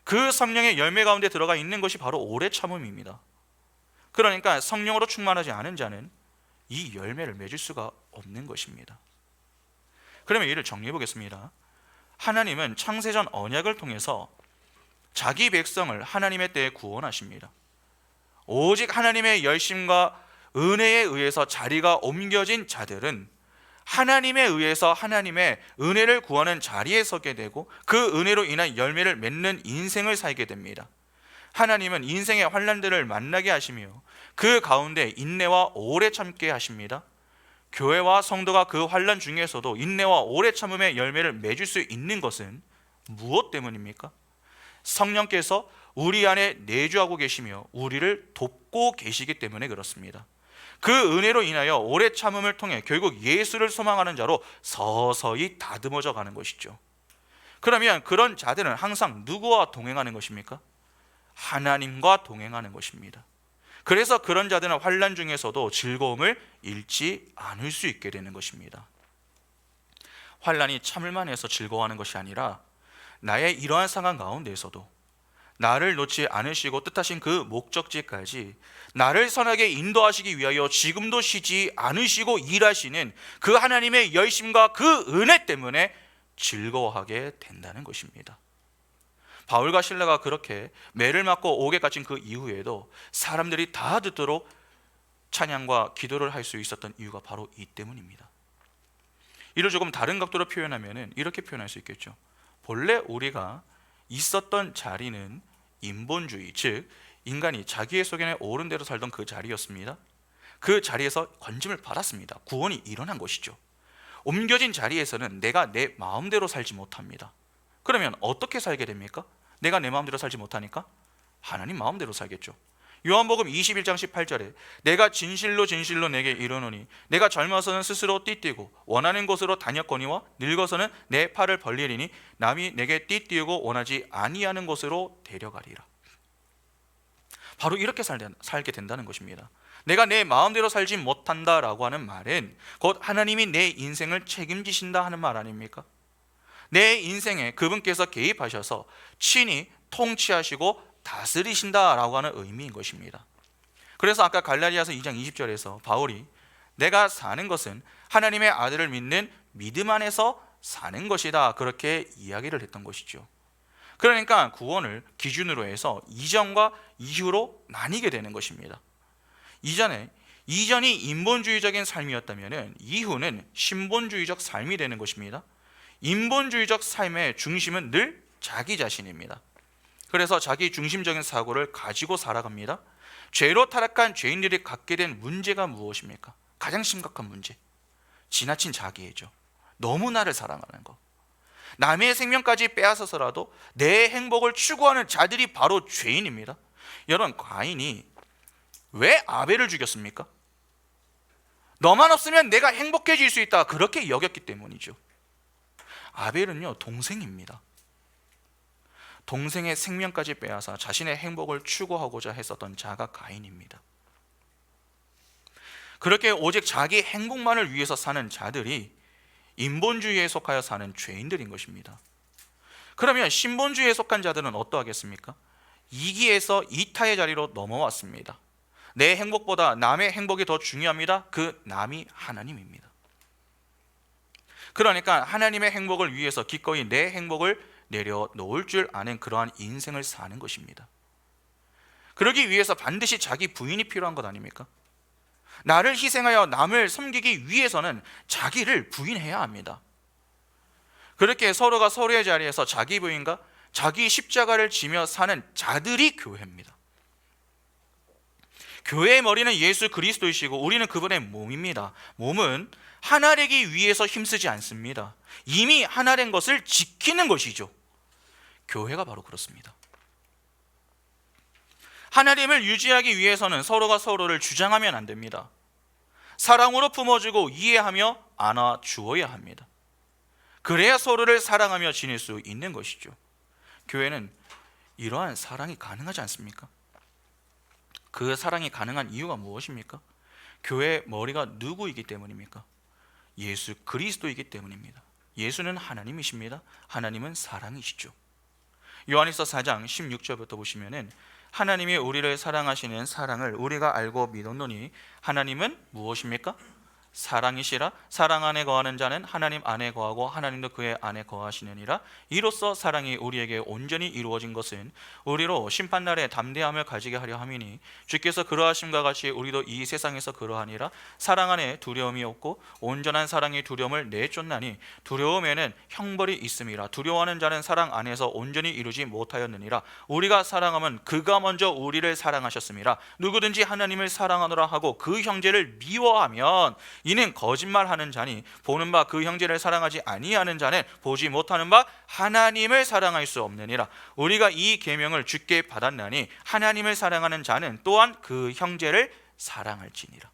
그 성령의 열매 가운데 들어가 있는 것이 바로 오래 참음입니다. 그러니까 성령으로 충만하지 않은 자는 이 열매를 맺을 수가 없는 것입니다. 그러면 이를 정리해 보겠습니다. 하나님은 창세전 언약을 통해서 자기 백성을 하나님의 때에 구원하십니다. 오직 하나님의 열심과 은혜에 의해서 자리가 옮겨진 자들은 하나님에 의해서 하나님의 은혜를 구하는 자리에 서게 되고 그 은혜로 인한 열매를 맺는 인생을 살게 됩니다. 하나님은 인생의 환난들을 만나게 하시며 그 가운데 인내와 오래 참게 하십니다. 교회와 성도가 그 환난 중에서도 인내와 오래 참음의 열매를 맺을 수 있는 것은 무엇 때문입니까? 성령께서 우리 안에 내주하고 계시며 우리를 돕고 계시기 때문에 그렇습니다. 그 은혜로 인하여 오래 참음을 통해 결국 예수를 소망하는 자로 서서히 다듬어져 가는 것이죠. 그러면 그런 자들은 항상 누구와 동행하는 것입니까? 하나님과 동행하는 것입니다. 그래서 그런 자들은 환난 중에서도 즐거움을 잃지 않을 수 있게 되는 것입니다. 환난이 참을만 해서 즐거워하는 것이 아니라 나의 이러한 상황 가운데에서도 나를 놓지 않으시고 뜻하신 그 목적지까지 나를 선하게 인도하시기 위하여 지금도 쉬지 않으시고 일하시는 그 하나님의 열심과 그 은혜 때문에 즐거워하게 된다는 것입니다. 바울과 실라가 그렇게 매를 맞고 옥에 갇힌 그 이후에도 사람들이 다 듣도록 찬양과 기도를 할 수 있었던 이유가 바로 이 때문입니다. 이를 조금 다른 각도로 표현하면 이렇게 표현할 수 있겠죠. 본래 우리가 있었던 자리는 인본주의, 즉 인간이 자기의 속에 옳은 대로 살던 그 자리였습니다. 그 자리에서 건짐을 받았습니다. 구원이 일어난 것이죠. 옮겨진 자리에서는 내가 내 마음대로 살지 못합니다. 그러면 어떻게 살게 됩니까? 내가 내 마음대로 살지 못하니까 하나님 마음대로 살겠죠. 요한복음 21장 18절에 내가 진실로 진실로 내게 이르노니 내가 젊어서는 스스로 띠뛰고 원하는 곳으로 다녔거니와 늙어서는 내 팔을 벌리리니 남이 내게 띠뛰고 원하지 아니하는 곳으로 데려가리라. 바로 이렇게 살게 된다는 것입니다. 내가 내 마음대로 살지 못한다라고 하는 말은 곧 하나님이 내 인생을 책임지신다 하는 말 아닙니까? 내 인생에 그분께서 개입하셔서 친히 통치하시고 다스리신다라고 하는 의미인 것입니다. 그래서 아까 갈라디아서 2장 20절에서 바울이 내가 사는 것은 하나님의 아들을 믿는 믿음 안에서 사는 것이다 그렇게 이야기를 했던 것이죠. 그러니까 구원을 기준으로 해서 이전과 이후로 나뉘게 되는 것입니다. 이전이 인본주의적인 삶이었다면 이후는 신본주의적 삶이 되는 것입니다. 인본주의적 삶의 중심은 늘 자기 자신입니다. 그래서 자기 중심적인 사고를 가지고 살아갑니다. 죄로 타락한 죄인들이 갖게 된 문제가 무엇입니까? 가장 심각한 문제, 지나친 자기애죠. 너무 나를 사랑하는 것. 남의 생명까지 빼앗아서라도 내 행복을 추구하는 자들이 바로 죄인입니다. 여러분, 가인이 왜 아벨을 죽였습니까? 너만 없으면 내가 행복해질 수 있다 그렇게 여겼기 때문이죠. 아벨은요, 동생입니다. 동생의 생명까지 빼앗아 자신의 행복을 추구하고자 했었던 자가 가인입니다. 그렇게 오직 자기 행복만을 위해서 사는 자들이 인본주의에 속하여 사는 죄인들인 것입니다. 그러면 신본주의에 속한 자들은 어떠하겠습니까? 이기에서 이타의 자리로 넘어왔습니다. 내 행복보다 남의 행복이 더 중요합니다. 그 남이 하나님입니다. 그러니까 하나님의 행복을 위해서 기꺼이 내 행복을 내려놓을 줄 아는 그러한 인생을 사는 것입니다. 그러기 위해서 반드시 자기 부인이 필요한 것 아닙니까? 나를 희생하여 남을 섬기기 위해서는 자기를 부인해야 합니다. 그렇게 서로가 서로의 자리에서 자기 부인과 자기 십자가를 지며 사는 자들이 교회입니다. 교회의 머리는 예수 그리스도이시고 우리는 그분의 몸입니다. 몸은 하나 되기 위해서 힘쓰지 않습니다. 이미 하나 된 것을 지키는 것이죠. 교회가 바로 그렇습니다. 하나됨을 유지하기 위해서는 서로가 서로를 주장하면 안 됩니다. 사랑으로 품어주고 이해하며 안아주어야 합니다. 그래야 서로를 사랑하며 지낼 수 있는 것이죠. 교회는 이러한 사랑이 가능하지 않습니까? 그 사랑이 가능한 이유가 무엇입니까? 교회의 머리가 누구이기 때문입니까? 예수 그리스도이기 때문입니다. 예수는 하나님이십니다. 하나님은 사랑이시죠. 요한일서 4장 16절부터 보시면은 하나님이 우리를 사랑하시는 사랑을 우리가 알고 믿었노니 하나님은 무엇입니까? 사랑이시라. 사랑 안에 거하는 자는 하나님 안에 거하고 하나님도 그의 안에 거하시느니라. 이로써 사랑이 우리에게 온전히 이루어진 것은 우리로 심판날에 담대함을 가지게 하려 함이니 주께서 그러하심과 같이 우리도 이 세상에서 그러하니라. 사랑 안에 두려움이 없고 온전한 사랑이 두려움을 내쫓나니 두려움에는 형벌이 있음이라. 두려워하는 자는 사랑 안에서 온전히 이루지 못하였느니라. 우리가 사랑하면 그가 먼저 우리를 사랑하셨음이라. 누구든지 하나님을 사랑하노라 하고 그 형제를 미워하면 이는 거짓말하는 자니 보는 바 그 형제를 사랑하지 아니하는 자는 보지 못하는 바 하나님을 사랑할 수 없느니라. 우리가 이 계명을 주께 받았나니 하나님을 사랑하는 자는 또한 그 형제를 사랑할지니라.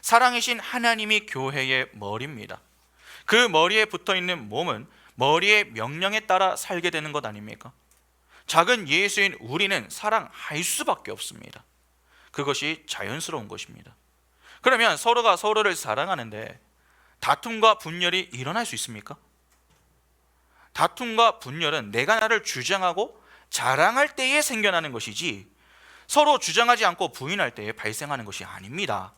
사랑이신 하나님이 교회의 머리입니다. 그 머리에 붙어있는 몸은 머리의 명령에 따라 살게 되는 것 아닙니까? 작은 예수인 우리는 사랑할 수밖에 없습니다. 그것이 자연스러운 것입니다. 그러면 서로가 서로를 사랑하는데 다툼과 분열이 일어날 수 있습니까? 다툼과 분열은 내가 나를 주장하고 자랑할 때에 생겨나는 것이지 서로 주장하지 않고 부인할 때에 발생하는 것이 아닙니다.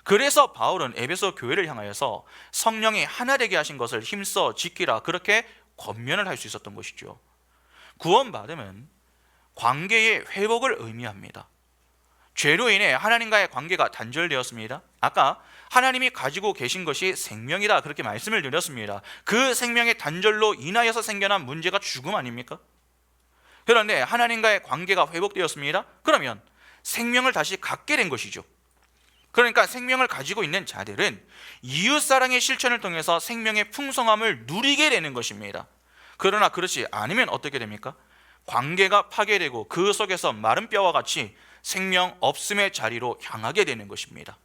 그래서 바울은 에베소 교회를 향하여서 성령이 하나 되게 하신 것을 힘써 지키라 그렇게 권면을 할 수 있었던 것이죠. 구원받음은 관계의 회복을 의미합니다. 죄로 인해 하나님과의 관계가 단절되었습니다. 아까 하나님이 가지고 계신 것이 생명이다 그렇게 말씀을 드렸습니다. 그 생명의 단절로 인하여서 생겨난 문제가 죽음 아닙니까? 그런데 하나님과의 관계가 회복되었습니다. 그러면 생명을 다시 갖게 된 것이죠. 그러니까 생명을 가지고 있는 자들은 이웃사랑의 실천을 통해서 생명의 풍성함을 누리게 되는 것입니다. 그러나 그렇지 않으면 어떻게 됩니까? 관계가 파괴되고 그 속에서 마른 뼈와 같이 생명 없음의 자리로 향하게 되는 것입니다.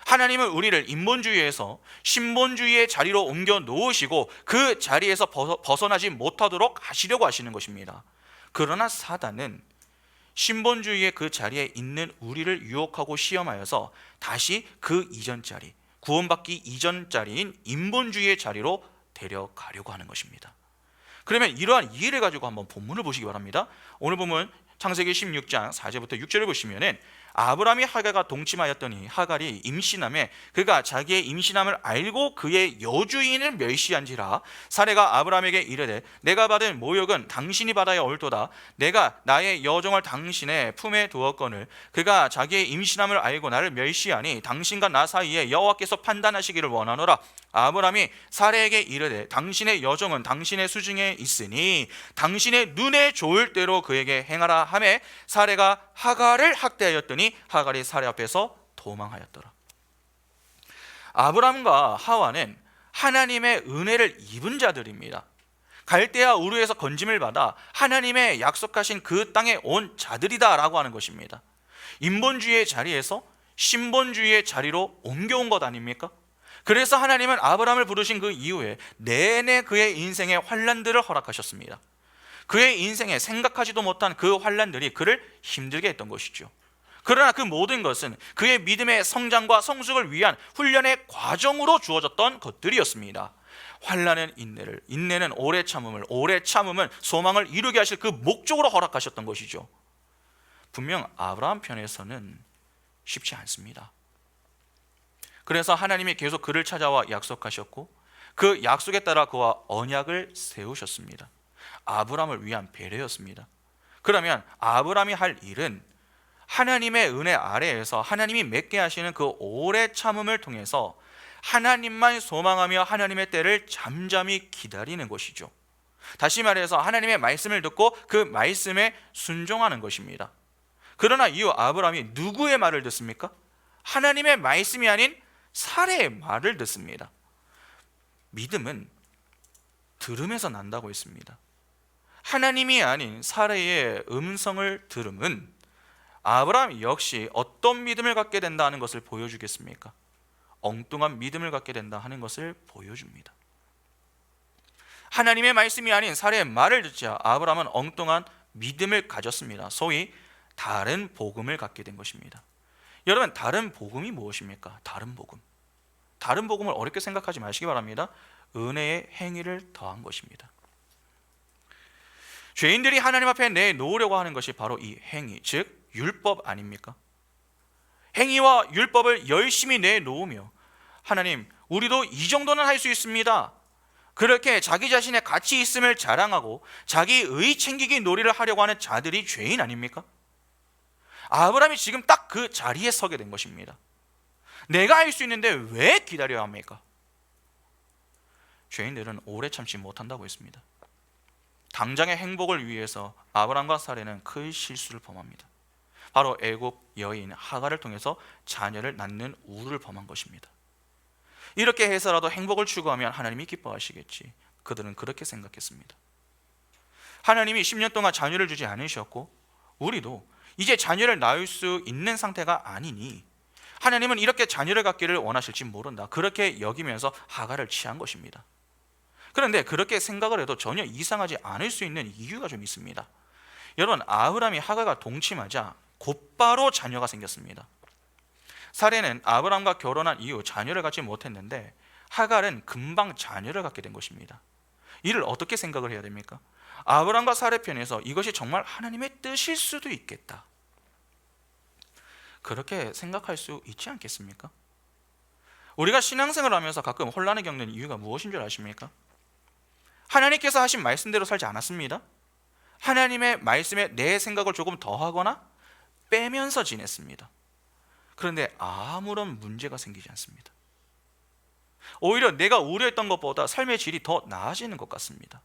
하나님은 우리를 인본주의에서 신본주의의 자리로 옮겨 놓으시고 그 자리에서 벗어나지 못하도록 하시려고 하시는 것입니다. 그러나 사단은 신본주의의 그 자리에 있는 우리를 유혹하고 시험하여서 다시 그 이전 자리, 구원받기 이전 자리인 인본주의의 자리로 데려가려고 하는 것입니다. 그러면 이러한 이해를 가지고 한번 본문을 보시기 바랍니다. 오늘 본문 창세기 16장 4절부터 6절을 보시면은 아브라함이 하갈과 동침하였더니 하갈이 임신함에 그가 자기의 임신함을 알고 그의 여주인을 멸시한지라. 사례가 아브라함에게 이르되 내가 받은 모욕은 당신이 받아야 옳도다. 내가 나의 여종을 당신의 품에 두었거늘 그가 자기의 임신함을 알고 나를 멸시하니 당신과 나 사이에 여호와께서 판단하시기를 원하노라. 아브라함이 사례에게 이르되 당신의 여종은 당신의 수중에 있으니 당신의 눈에 좋을 대로 그에게 행하라 하매 사례가 하갈을 학대하였더니 하갈이 사례 앞에서 도망하였더라. 아브라함과 하와는 하나님의 은혜를 입은 자들입니다. 갈대아 우르에서 건짐을 받아 하나님의 약속하신 그 땅에 온 자들이다라고 하는 것입니다. 인본주의의 자리에서 신본주의의 자리로 옮겨온 것 아닙니까? 그래서 하나님은 아브라함을 부르신 그 이후에 내내 그의 인생의 환난들을 허락하셨습니다. 그의 인생에 생각하지도 못한 그 환난들이 그를 힘들게 했던 것이죠. 그러나 그 모든 것은 그의 믿음의 성장과 성숙을 위한 훈련의 과정으로 주어졌던 것들이었습니다. 환난은 인내를, 인내는 오래 참음을, 오래 참음은 소망을 이루게 하실 그 목적으로 허락하셨던 것이죠. 분명 아브라함 편에서는 쉽지 않습니다. 그래서 하나님이 계속 그를 찾아와 약속하셨고 그 약속에 따라 그와 언약을 세우셨습니다. 아브라함을 위한 배려였습니다. 그러면 아브라함이 할 일은 하나님의 은혜 아래에서 하나님이 맺게 하시는 그 오래 참음을 통해서 하나님만 소망하며 하나님의 때를 잠잠히 기다리는 것이죠. 다시 말해서 하나님의 말씀을 듣고 그 말씀에 순종하는 것입니다. 그러나 이후 아브라함이 누구의 말을 듣습니까? 하나님의 말씀이 아닌 사례의 말을 듣습니다. 믿음은 들음에서 난다고 했습니다. 하나님이 아닌 사례의 음성을 들음은 아브라함 역시 어떤 믿음을 갖게 된다 하는 것을 보여주겠습니까? 엉뚱한 믿음을 갖게 된다 하는 것을 보여줍니다. 하나님의 말씀이 아닌 사례의 말을 듣자 아브라함은 엉뚱한 믿음을 가졌습니다. 소위 다른 복음을 갖게 된 것입니다. 여러분, 다른 복음이 무엇입니까? 다른 복음. 다른 복음을 어렵게 생각하지 마시기 바랍니다. 은혜의 행위를 더한 것입니다. 죄인들이 하나님 앞에 내놓으려고 하는 것이 바로 이 행위, 즉 율법 아닙니까? 행위와 율법을 열심히 내놓으며 하나님, 우리도 이 정도는 할 수 있습니다, 그렇게 자기 자신의 가치 있음을 자랑하고 자기 의 챙기기 놀이를 하려고 하는 자들이 죄인 아닙니까? 아브라함이 지금 딱 그 자리에 서게 된 것입니다. 내가 할 수 있는데 왜 기다려야 합니까? 죄인들은 오래 참지 못한다고 했습니다. 당장의 행복을 위해서 아브라함과 사레는 큰 실수를 범합니다. 바로 애굽 여인 하갈을 통해서 자녀를 낳는 우를 범한 것입니다. 이렇게 해서라도 행복을 추구하면 하나님이 기뻐하시겠지, 그들은 그렇게 생각했습니다. 하나님이 10년 동안 자녀를 주지 않으셨고 우리도 이제 자녀를 낳을 수 있는 상태가 아니니 하나님은 이렇게 자녀를 갖기를 원하실지 모른다, 그렇게 여기면서 하갈을 취한 것입니다. 그런데 그렇게 생각을 해도 전혀 이상하지 않을 수 있는 이유가 좀 있습니다. 여러분, 아브라함이 하갈과 동침하자 곧바로 자녀가 생겼습니다. 사레는 아브라함과 결혼한 이후 자녀를 갖지 못했는데 하갈은 금방 자녀를 갖게 된 것입니다. 이를 어떻게 생각을 해야 됩니까? 아브라함과 사레 편에서 이것이 정말 하나님의 뜻일 수도 있겠다, 그렇게 생각할 수 있지 않겠습니까? 우리가 신앙생활을 하면서 가끔 혼란을 겪는 이유가 무엇인 줄 아십니까? 하나님께서 하신 말씀대로 살지 않았습니다. 하나님의 말씀에 내 생각을 조금 더하거나 빼면서 지냈습니다. 그런데 아무런 문제가 생기지 않습니다. 오히려 내가 우려했던 것보다 삶의 질이 더 나아지는 것 같습니다.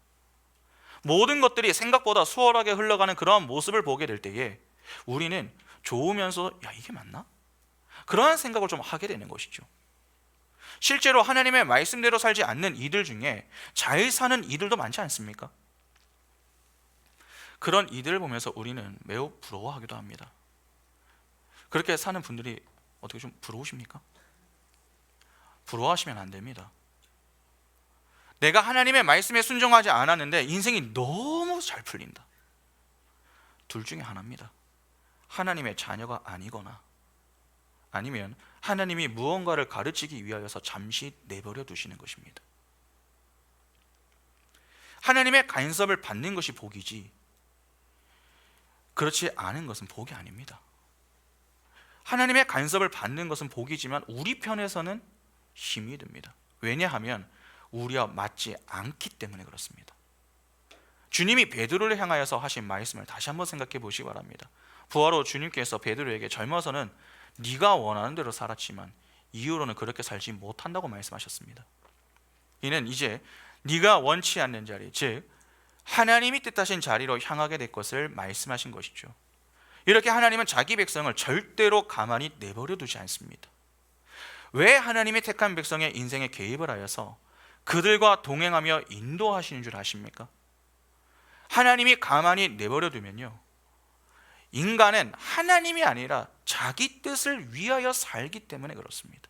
모든 것들이 생각보다 수월하게 흘러가는 그러한 모습을 보게 될 때에 우리는 좋으면서 야, 이게 맞나? 그러한 생각을 좀 하게 되는 것이죠. 실제로 하나님의 말씀대로 살지 않는 이들 중에 잘 사는 이들도 많지 않습니까? 그런 이들을 보면서 우리는 매우 부러워하기도 합니다. 그렇게 사는 분들이 어떻게 좀 부러우십니까? 부러워하시면 안 됩니다. 내가 하나님의 말씀에 순종하지 않았는데 인생이 너무 잘 풀린다. 둘 중에 하나입니다. 하나님의 자녀가 아니거나 아니면 하나님이 무언가를 가르치기 위하여서 잠시 내버려 두시는 것입니다. 하나님의 간섭을 받는 것이 복이지 그렇지 않은 것은 복이 아닙니다. 하나님의 간섭을 받는 것은 복이지만 우리 편에서는 힘이 듭니다. 왜냐하면 우리와 맞지 않기 때문에 그렇습니다. 주님이 베드로를 향하여서 하신 말씀을 다시 한번 생각해 보시기 바랍니다. 부활후 주님께서 베드로에게 젊어서는 네가 원하는 대로 살았지만 이후로는 그렇게 살지 못한다고 말씀하셨습니다. 이는 이제 네가 원치 않는 자리, 즉 하나님이 뜻하신 자리로 향하게 될 것을 말씀하신 것이죠. 이렇게 하나님은 자기 백성을 절대로 가만히 내버려 두지 않습니다. 왜 하나님이 택한 백성의 인생에 개입을 하여서 그들과 동행하며 인도하시는 줄 아십니까? 하나님이 가만히 내버려 두면요, 인간은 하나님이 아니라 자기 뜻을 위하여 살기 때문에 그렇습니다.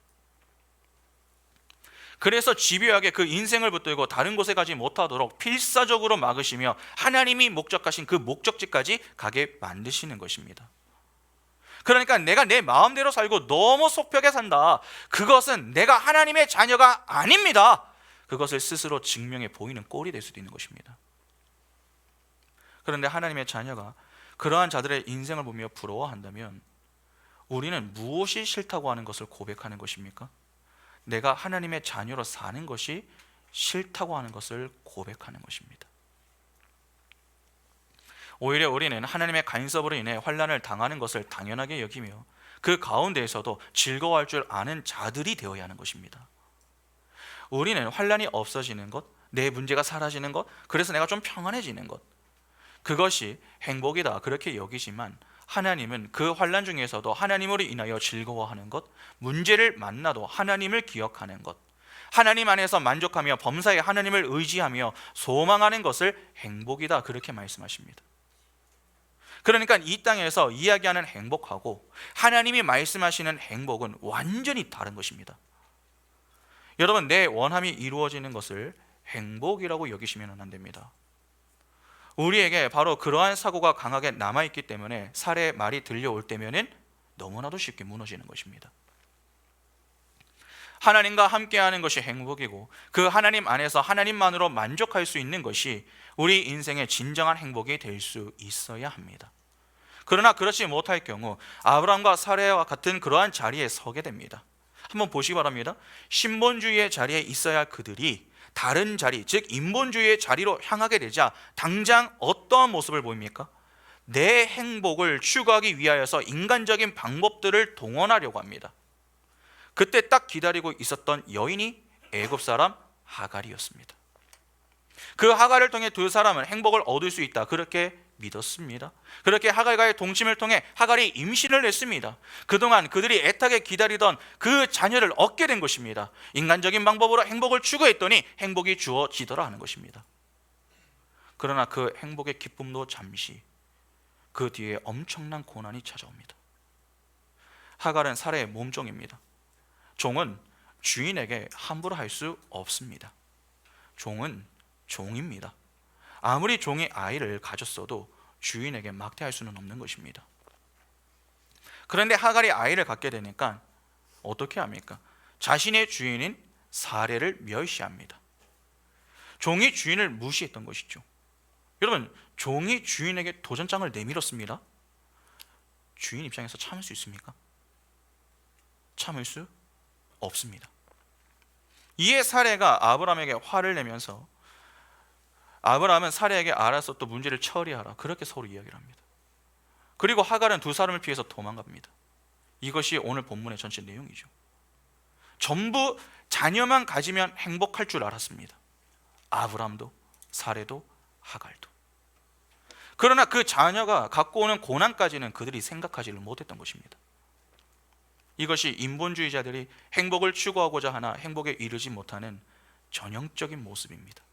그래서 집요하게 그 인생을 붙들고 다른 곳에 가지 못하도록 필사적으로 막으시며 하나님이 목적하신 그 목적지까지 가게 만드시는 것입니다. 그러니까 내가 내 마음대로 살고 너무 속벽에 산다, 그것은 내가 하나님의 자녀가 아닙니다. 그것을 스스로 증명해 보이는 꼴이 될 수도 있는 것입니다. 그런데 하나님의 자녀가 그러한 자들의 인생을 보며 부러워한다면 우리는 무엇이 싫다고 하는 것을 고백하는 것입니까? 내가 하나님의 자녀로 사는 것이 싫다고 하는 것을 고백하는 것입니다. 오히려 우리는 하나님의 간섭으로 인해 환난을 당하는 것을 당연하게 여기며 그 가운데에서도 즐거워할 줄 아는 자들이 되어야 하는 것입니다. 우리는 환난이 없어지는 것, 내 문제가 사라지는 것, 그래서 내가 좀 평안해지는 것, 그것이 행복이다 그렇게 여기지만 하나님은 그 환난 중에서도 하나님으로 인하여 즐거워하는 것, 문제를 만나도 하나님을 기억하는 것, 하나님 안에서 만족하며 범사에 하나님을 의지하며 소망하는 것을 행복이다 그렇게 말씀하십니다. 그러니까 이 땅에서 이야기하는 행복하고 하나님이 말씀하시는 행복은 완전히 다른 것입니다. 여러분, 내 원함이 이루어지는 것을 행복이라고 여기시면 안 됩니다. 우리에게 바로 그러한 사고가 강하게 남아있기 때문에 사례의 말이 들려올 때면은 너무나도 쉽게 무너지는 것입니다. 하나님과 함께하는 것이 행복이고 그 하나님 안에서 하나님만으로 만족할 수 있는 것이 우리 인생의 진정한 행복이 될 수 있어야 합니다. 그러나 그렇지 못할 경우 아브라함과 사레와 같은 그러한 자리에 서게 됩니다. 한번 보시기 바랍니다. 신본주의의 자리에 있어야 할 그들이 다른 자리, 즉 인본주의의 자리로 향하게 되자 당장 어떠한 모습을 보입니까? 내 행복을 추구하기 위하여서 인간적인 방법들을 동원하려고 합니다. 그때 딱 기다리고 있었던 여인이 애굽 사람 하갈이었습니다. 그 하갈을 통해 두 사람은 행복을 얻을 수 있다, 그렇게 믿었습니다. 그렇게 하갈과의 동침을 통해 하갈이 임신을 했습니다. 그동안 그들이 애타게 기다리던 그 자녀를 얻게 된 것입니다. 인간적인 방법으로 행복을 추구했더니 행복이 주어지더라 하는 것입니다. 그러나 그 행복의 기쁨도 잠시, 그 뒤에 엄청난 고난이 찾아옵니다. 하갈은 사레의 몸종입니다. 종은 주인에게 함부로 할 수 없습니다. 종은 종입니다. 아무리 종이 아이를 가졌어도 주인에게 막대할 수는 없는 것입니다. 그런데 하갈이 아이를 갖게 되니까 어떻게 합니까? 자신의 주인인 사레를 멸시합니다. 종이 주인을 무시했던 것이죠. 여러분, 종이 주인에게 도전장을 내밀었습니다. 주인 입장에서 참을 수 있습니까? 참을 수 없습니다. 이에 사레가 아브라함에게 화를 내면서 아브라함은 사레에게 알아서 또 문제를 처리하라, 그렇게 서로 이야기를 합니다. 그리고 하갈은 두 사람을 피해서 도망갑니다. 이것이 오늘 본문의 전체 내용이죠. 전부 자녀만 가지면 행복할 줄 알았습니다. 아브라함도 사레도 하갈도. 그러나 그 자녀가 갖고 오는 고난까지는 그들이 생각하지를 못했던 것입니다. 이것이 인본주의자들이 행복을 추구하고자 하나 행복에 이르지 못하는 전형적인 모습입니다.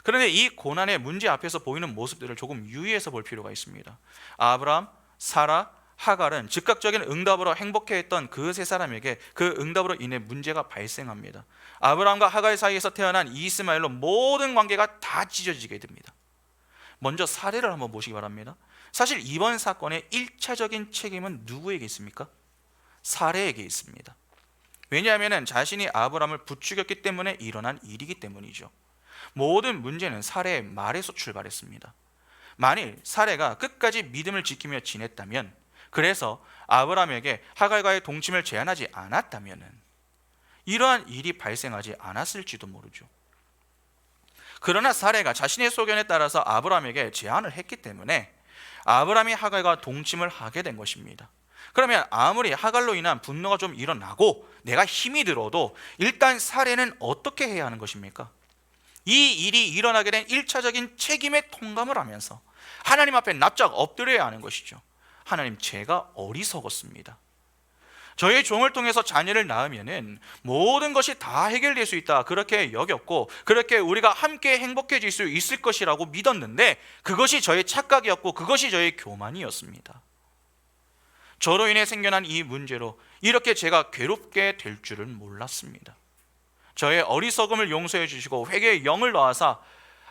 그런데 이 고난의 문제 앞에서 보이는 모습들을 조금 유의해서 볼 필요가 있습니다. 아브라함, 사라, 하갈은 즉각적인 응답으로 행복해했던 그 세 사람에게 그 응답으로 인해 문제가 발생합니다. 아브라함과 하갈 사이에서 태어난 이스마엘로 모든 관계가 다 찢어지게 됩니다. 먼저 사례를 한번 보시기 바랍니다. 사실 이번 사건의 1차적인 책임은 누구에게 있습니까? 사례에게 있습니다. 왜냐하면 자신이 아브라함을 부추겼기 때문에 일어난 일이기 때문이죠. 모든 문제는 사례의 말에서 출발했습니다. 만일 사례가 끝까지 믿음을 지키며 지냈다면, 그래서 아브라함에게 하갈과의 동침을 제안하지 않았다면 이러한 일이 발생하지 않았을지도 모르죠. 그러나 사례가 자신의 소견에 따라서 아브라함에게 제안을 했기 때문에 아브라함이 하갈과 동침을 하게 된 것입니다. 그러면 아무리 하갈로 인한 분노가 좀 일어나고 내가 힘이 들어도 일단 사례는 어떻게 해야 하는 것입니까? 이 일이 일어나게 된 1차적인 책임에 통감을 하면서 하나님 앞에 납작 엎드려야 하는 것이죠. 하나님, 제가 어리석었습니다. 저의 종을 통해서 자녀를 낳으면 모든 것이 다 해결될 수 있다, 그렇게 여겼고 그렇게 우리가 함께 행복해질 수 있을 것이라고 믿었는데 그것이 저의 착각이었고 그것이 저의 교만이었습니다. 저로 인해 생겨난 이 문제로 이렇게 제가 괴롭게 될 줄은 몰랐습니다. 저의 어리석음을 용서해 주시고 회개의 영을 넣어서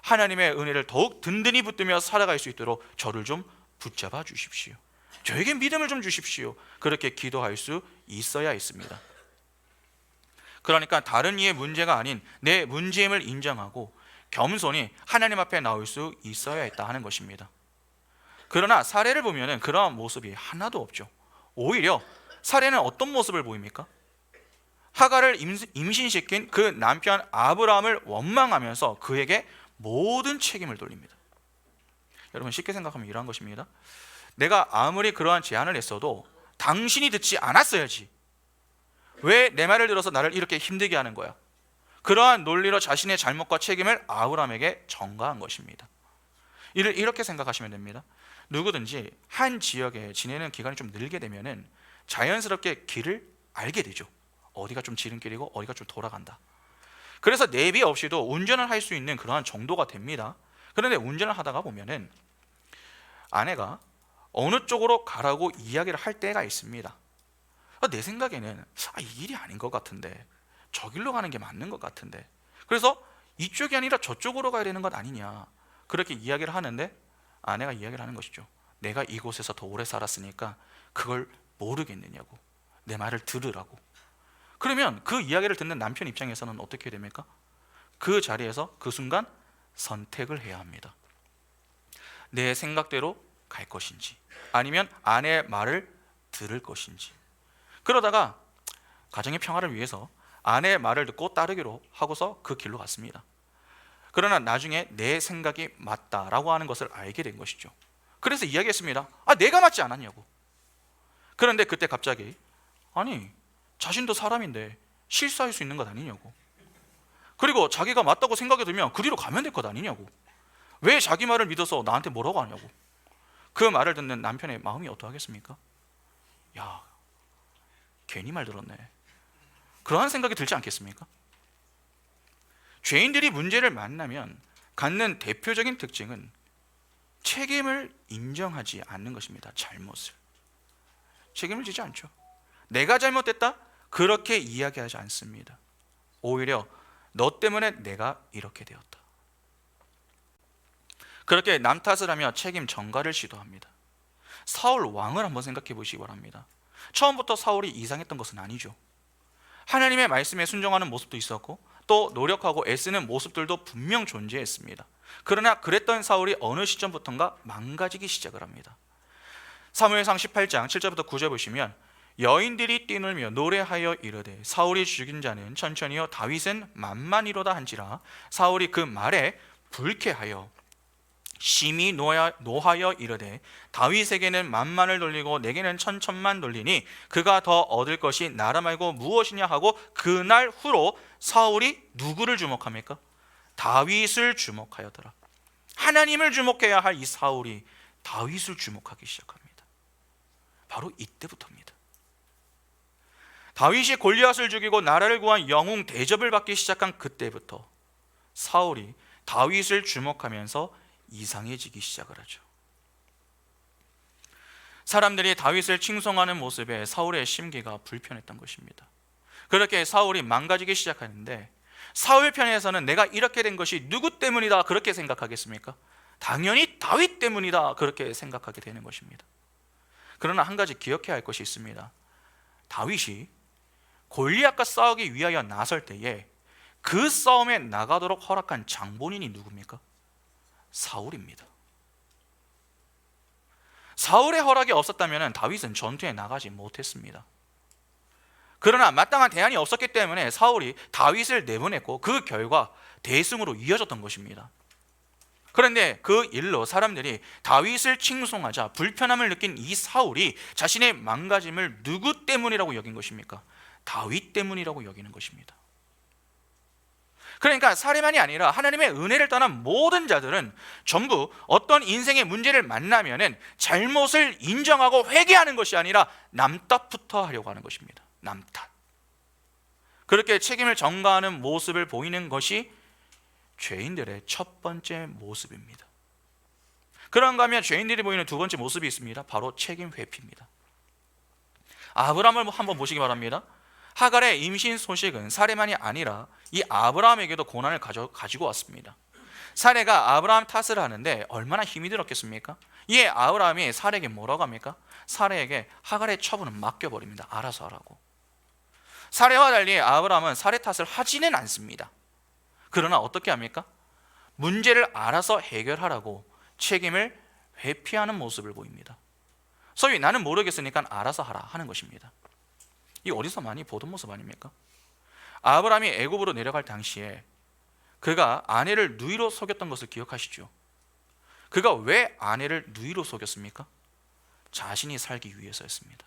하나님의 은혜를 더욱 든든히 붙들며 살아갈 수 있도록 저를 좀 붙잡아 주십시오. 저에게 믿음을 좀 주십시오. 그렇게 기도할 수 있어야 했습니다. 그러니까 다른 이의 문제가 아닌 내 문제임을 인정하고 겸손히 하나님 앞에 나올 수 있어야 했다 하는 것입니다. 그러나 사례를 보면 그러한 모습이 하나도 없죠. 오히려 사례는 어떤 모습을 보입니까? 하갈을 임신시킨 그 남편 아브라함을 원망하면서 그에게 모든 책임을 돌립니다. 여러분, 쉽게 생각하면 이러한 것입니다. 내가 아무리 그러한 제안을 했어도 당신이 듣지 않았어야지. 왜 내 말을 들어서 나를 이렇게 힘들게 하는 거야? 그러한 논리로 자신의 잘못과 책임을 아브라함에게 전가한 것입니다. 이를 이렇게 생각하시면 됩니다. 누구든지 한 지역에 지내는 기간이 좀 늘게 되면은 자연스럽게 길을 알게 되죠. 어디가 좀 지름길이고 어디가 좀 돌아간다. 그래서 내비 없이도 운전을 할 수 있는 그러한 정도가 됩니다. 그런데 운전을 하다가 보면은 아내가 어느 쪽으로 가라고 이야기를 할 때가 있습니다. 내 생각에는 이 길이 아닌 것 같은데, 저 길로 가는 게 맞는 것 같은데, 그래서 이쪽이 아니라 저쪽으로 가야 되는 것 아니냐, 그렇게 이야기를 하는데 아내가 이야기를 하는 것이죠. 내가 이곳에서 더 오래 살았으니까 그걸 모르겠느냐고, 내 말을 들으라고. 그러면 그 이야기를 듣는 남편 입장에서는 어떻게 됩니까? 그 자리에서 그 순간 선택을 해야 합니다. 내 생각대로 갈 것인지 아니면 아내의 말을 들을 것인지. 그러다가 가정의 평화를 위해서 아내의 말을 듣고 따르기로 하고서 그 길로 갔습니다. 그러나 나중에 내 생각이 맞다라고 하는 것을 알게 된 것이죠. 그래서 이야기했습니다. 내가 맞지 않았냐고. 그런데 그때 갑자기 아니 자신도 사람인데 실수할 수 있는 것 아니냐고. 그리고 자기가 맞다고 생각이 들면 그 뒤로 가면 될 것 아니냐고. 왜 자기 말을 믿어서 나한테 뭐라고 하냐고. 그 말을 듣는 남편의 마음이 어떠하겠습니까? 야, 괜히 말 들었네. 그러한 생각이 들지 않겠습니까? 죄인들이 문제를 만나면 갖는 대표적인 특징은 책임을 인정하지 않는 것입니다. 잘못을 책임을 지지 않죠. 내가 잘못됐다? 그렇게 이야기하지 않습니다. 오히려 너 때문에 내가 이렇게 되었다. 그렇게 남 탓을 하며 책임 전가를 시도합니다. 사울 왕을 한번 생각해 보시기 바랍니다. 처음부터 사울이 이상했던 것은 아니죠. 하나님의 말씀에 순종하는 모습도 있었고 또 노력하고 애쓰는 모습들도 분명 존재했습니다. 그러나 그랬던 사울이 어느 시점부터인가 망가지기 시작을 합니다. 사무엘상 18장 7절부터 9절 보시면 여인들이 뛰놀며 노래하여 이르되 사울이 죽인 자는 천천히요 다윗은 만만이로다 한지라 사울이 그 말에 불쾌하여 심히 노하여 이르되 다윗에게는 만만을 돌리고 내게는 천천만 돌리니 그가 더 얻을 것이 나라 말고 무엇이냐 하고 그날 후로 사울이 누구를 주목합니까? 다윗을 주목하였더라. 하나님을 주목해야 할 이 사울이 다윗을 주목하기 시작합니다. 바로 이때부터입니다. 다윗이 골리앗을 죽이고 나라를 구한 영웅 대접을 받기 시작한 그때부터 사울이 다윗을 주목하면서 이상해지기 시작을 하죠. 사람들이 다윗을 칭송하는 모습에 사울의 심기가 불편했던 것입니다. 그렇게 사울이 망가지기 시작하는데 사울 편에서는 내가 이렇게 된 것이 누구 때문이다 그렇게 생각하겠습니까? 당연히 다윗 때문이다 그렇게 생각하게 되는 것입니다. 그러나 한 가지 기억해야 할 것이 있습니다. 다윗이 골리앗과 싸우기 위하여 나설 때에 그 싸움에 나가도록 허락한 장본인이 누굽니까? 사울입니다. 사울의 허락이 없었다면 다윗은 전투에 나가지 못했습니다. 그러나 마땅한 대안이 없었기 때문에 사울이 다윗을 내보냈고 그 결과 대승으로 이어졌던 것입니다. 그런데 그 일로 사람들이 다윗을 칭송하자 불편함을 느낀 이 사울이 자신의 망가짐을 누구 때문이라고 여긴 것입니까? 다윗 때문이라고 여기는 것입니다. 그러니까 사례만이 아니라 하나님의 은혜를 떠난 모든 자들은 전부 어떤 인생의 문제를 만나면은 잘못을 인정하고 회개하는 것이 아니라 남 탓부터 하려고 하는 것입니다. 남 탓. 그렇게 책임을 전가하는 모습을 보이는 것이 죄인들의 첫 번째 모습입니다. 그런가 하면 죄인들이 보이는 두 번째 모습이 있습니다. 바로 책임 회피입니다. 아브라함을 한번 보시기 바랍니다. 하갈의 임신 소식은 사레만이 아니라 이 아브라함에게도 고난을 가지고 왔습니다. 사레가 아브라함 탓을 하는데 얼마나 힘이 들었겠습니까? 이에 아브라함이 사레에게 뭐라고 합니까? 사레에게 하갈의 처분은 맡겨버립니다. 알아서 하라고. 사레와 달리 아브라함은 사레 탓을 하지는 않습니다. 그러나 어떻게 합니까? 문제를 알아서 해결하라고 책임을 회피하는 모습을 보입니다. 소위 나는 모르겠으니까 알아서 하라 하는 것입니다. 이 어디서 많이 보던 모습 아닙니까? 아브라함이 애굽으로 내려갈 당시에 그가 아내를 누이로 속였던 것을 기억하시죠? 그가 왜 아내를 누이로 속였습니까? 자신이 살기 위해서였습니다.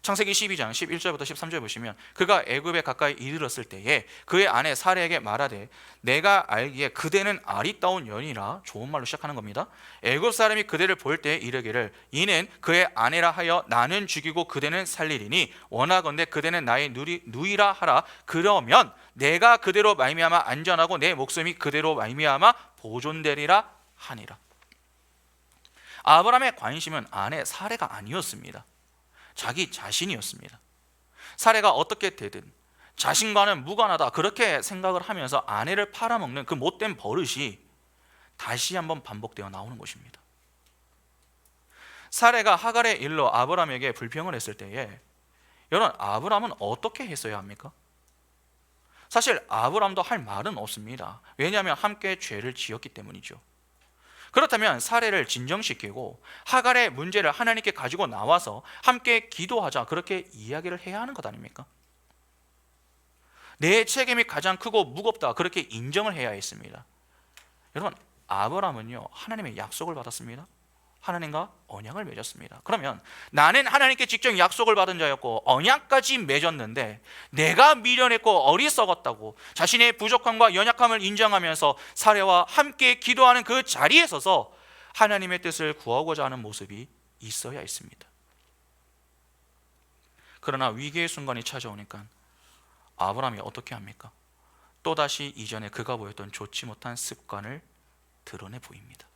창세기 12장 11절부터 13절 보시면 그가 애굽에 가까이 이르렀을 때에 그의 아내 사레에게 말하되 내가 알기에 그대는 아리따운 여인이라, 좋은 말로 시작하는 겁니다. 애굽 사람이 그대를 볼 때 이르기를 이는 그의 아내라 하여 나는 죽이고 그대는 살리리니 원하건대 그대는 나의 누이라 하라. 그러면 내가 그대로 말미암아 안전하고 내 목숨이 그대로 말미암아 보존되리라 하니라. 아브라함의 관심은 아내 사레가 아니었습니다. 자기 자신이었습니다. 사레가 어떻게 되든 자신과는 무관하다 그렇게 생각을 하면서 아내를 팔아먹는 그 못된 버릇이 다시 한번 반복되어 나오는 것입니다. 사레가 하갈의 일로 아브라함에게 불평을 했을 때에 여러분, 아브라함은 어떻게 했어야 합니까? 사실 아브라함도 할 말은 없습니다. 왜냐하면 함께 죄를 지었기 때문이죠. 그렇다면 사례를 진정시키고 하갈의 문제를 하나님께 가지고 나와서 함께 기도하자, 그렇게 이야기를 해야 하는 것 아닙니까? 내 책임이 가장 크고 무겁다, 그렇게 인정을 해야 했습니다. 여러분, 아브라함은요, 하나님의 약속을 받았습니다. 하나님과 언약을 맺었습니다. 그러면 나는 하나님께 직접 약속을 받은 자였고 언약까지 맺었는데 내가 미련했고 어리석었다고 자신의 부족함과 연약함을 인정하면서 사례와 함께 기도하는 그 자리에 서서 하나님의 뜻을 구하고자 하는 모습이 있어야 했습니다. 그러나 위기의 순간이 찾아오니까 아브라함이 어떻게 합니까? 또다시 이전에 그가 보였던 좋지 못한 습관을 드러내 보입니다.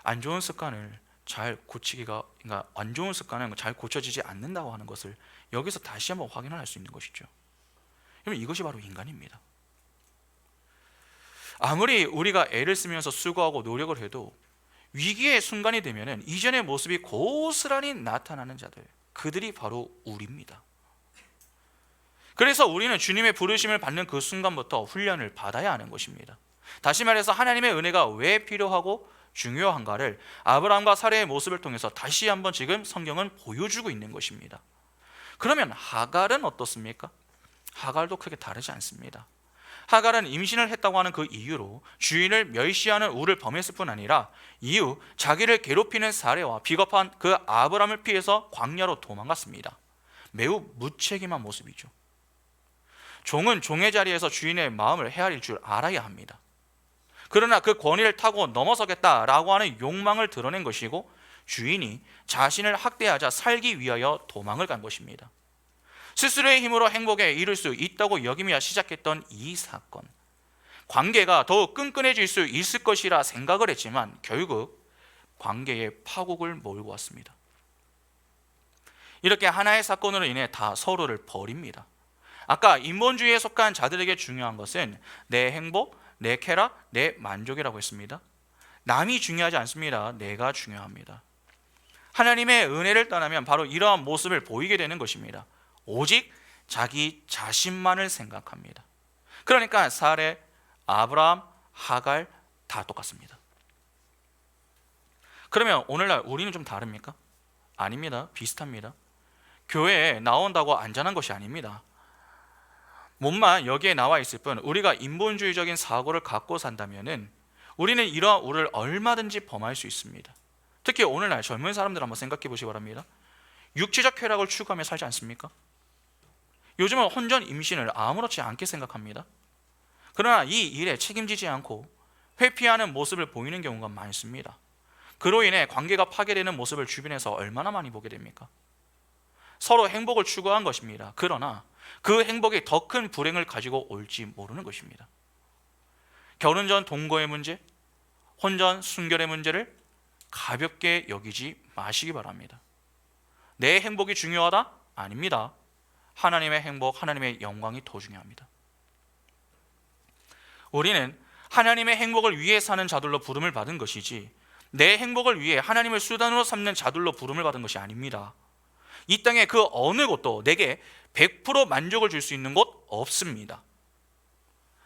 안 좋은 습관을 잘 고치기가, 그러니까 안 좋은 습관은 잘 고쳐지지 않는다고 하는 것을 여기서 다시 한번 확인할 수 있는 것이죠. 여러분, 이것이 바로 인간입니다. 아무리 우리가 애를 쓰면서 수고하고 노력을 해도 위기의 순간이 되면은 이전의 모습이 고스란히 나타나는 자들, 그들이 바로 우리입니다. 그래서 우리는 주님의 부르심을 받는 그 순간부터 훈련을 받아야 하는 것입니다. 다시 말해서 하나님의 은혜가 왜 필요하고 중요한가를 아브라함과 사례의 모습을 통해서 다시 한번 지금 성경은 보여주고 있는 것입니다. 그러면 하갈은 어떻습니까? 하갈도 크게 다르지 않습니다. 하갈은 임신을 했다고 하는 그 이유로 주인을 멸시하는 우를 범했을 뿐 아니라 이후 자기를 괴롭히는 사례와 비겁한 그 아브라함을 피해서 광야로 도망갔습니다. 매우 무책임한 모습이죠. 종은 종의 자리에서 주인의 마음을 헤아릴 줄 알아야 합니다. 그러나 그 권위를 타고 넘어서겠다라고 하는 욕망을 드러낸 것이고 주인이 자신을 학대하자 살기 위하여 도망을 간 것입니다. 스스로의 힘으로 행복에 이를 수 있다고 여기며 시작했던 이 사건, 관계가 더욱 끈끈해질 수 있을 것이라 생각을 했지만 결국 관계의 파국을 몰고 왔습니다. 이렇게 하나의 사건으로 인해 다 서로를 버립니다. 아까 인본주의에 속한 자들에게 중요한 것은 내 행복, 내 쾌락, 내 만족이라고 했습니다. 남이 중요하지 않습니다. 내가 중요합니다. 하나님의 은혜를 떠나면 바로 이러한 모습을 보이게 되는 것입니다. 오직 자기 자신만을 생각합니다. 그러니까 사례, 아브라함, 하갈 다 똑같습니다. 그러면 오늘날 우리는 좀 다릅니까? 아닙니다. 비슷합니다. 교회에 나온다고 안전한 것이 아닙니다. 몸만 여기에 나와 있을 뿐 우리가 인본주의적인 사고를 갖고 산다면은 우리는 이러한 우를 얼마든지 범할 수 있습니다. 특히 오늘날 젊은 사람들 한번 생각해 보시기 바랍니다. 육체적 쾌락을 추구하며 살지 않습니까? 요즘은 혼전 임신을 아무렇지 않게 생각합니다. 그러나 이 일에 책임지지 않고 회피하는 모습을 보이는 경우가 많습니다. 그로 인해 관계가 파괴되는 모습을 주변에서 얼마나 많이 보게 됩니까? 서로 행복을 추구한 것입니다. 그러나 그 행복이 더 큰 불행을 가지고 올지 모르는 것입니다. 결혼 전 동거의 문제, 혼전 순결의 문제를 가볍게 여기지 마시기 바랍니다. 내 행복이 중요하다? 아닙니다. 하나님의 행복, 하나님의 영광이 더 중요합니다. 우리는 하나님의 행복을 위해 사는 자들로 부름을 받은 것이지 내 행복을 위해 하나님을 수단으로 삼는 자들로 부름을 받은 것이 아닙니다. 이 땅의 그 어느 곳도 내게 100% 만족을 줄 수 있는 곳 없습니다.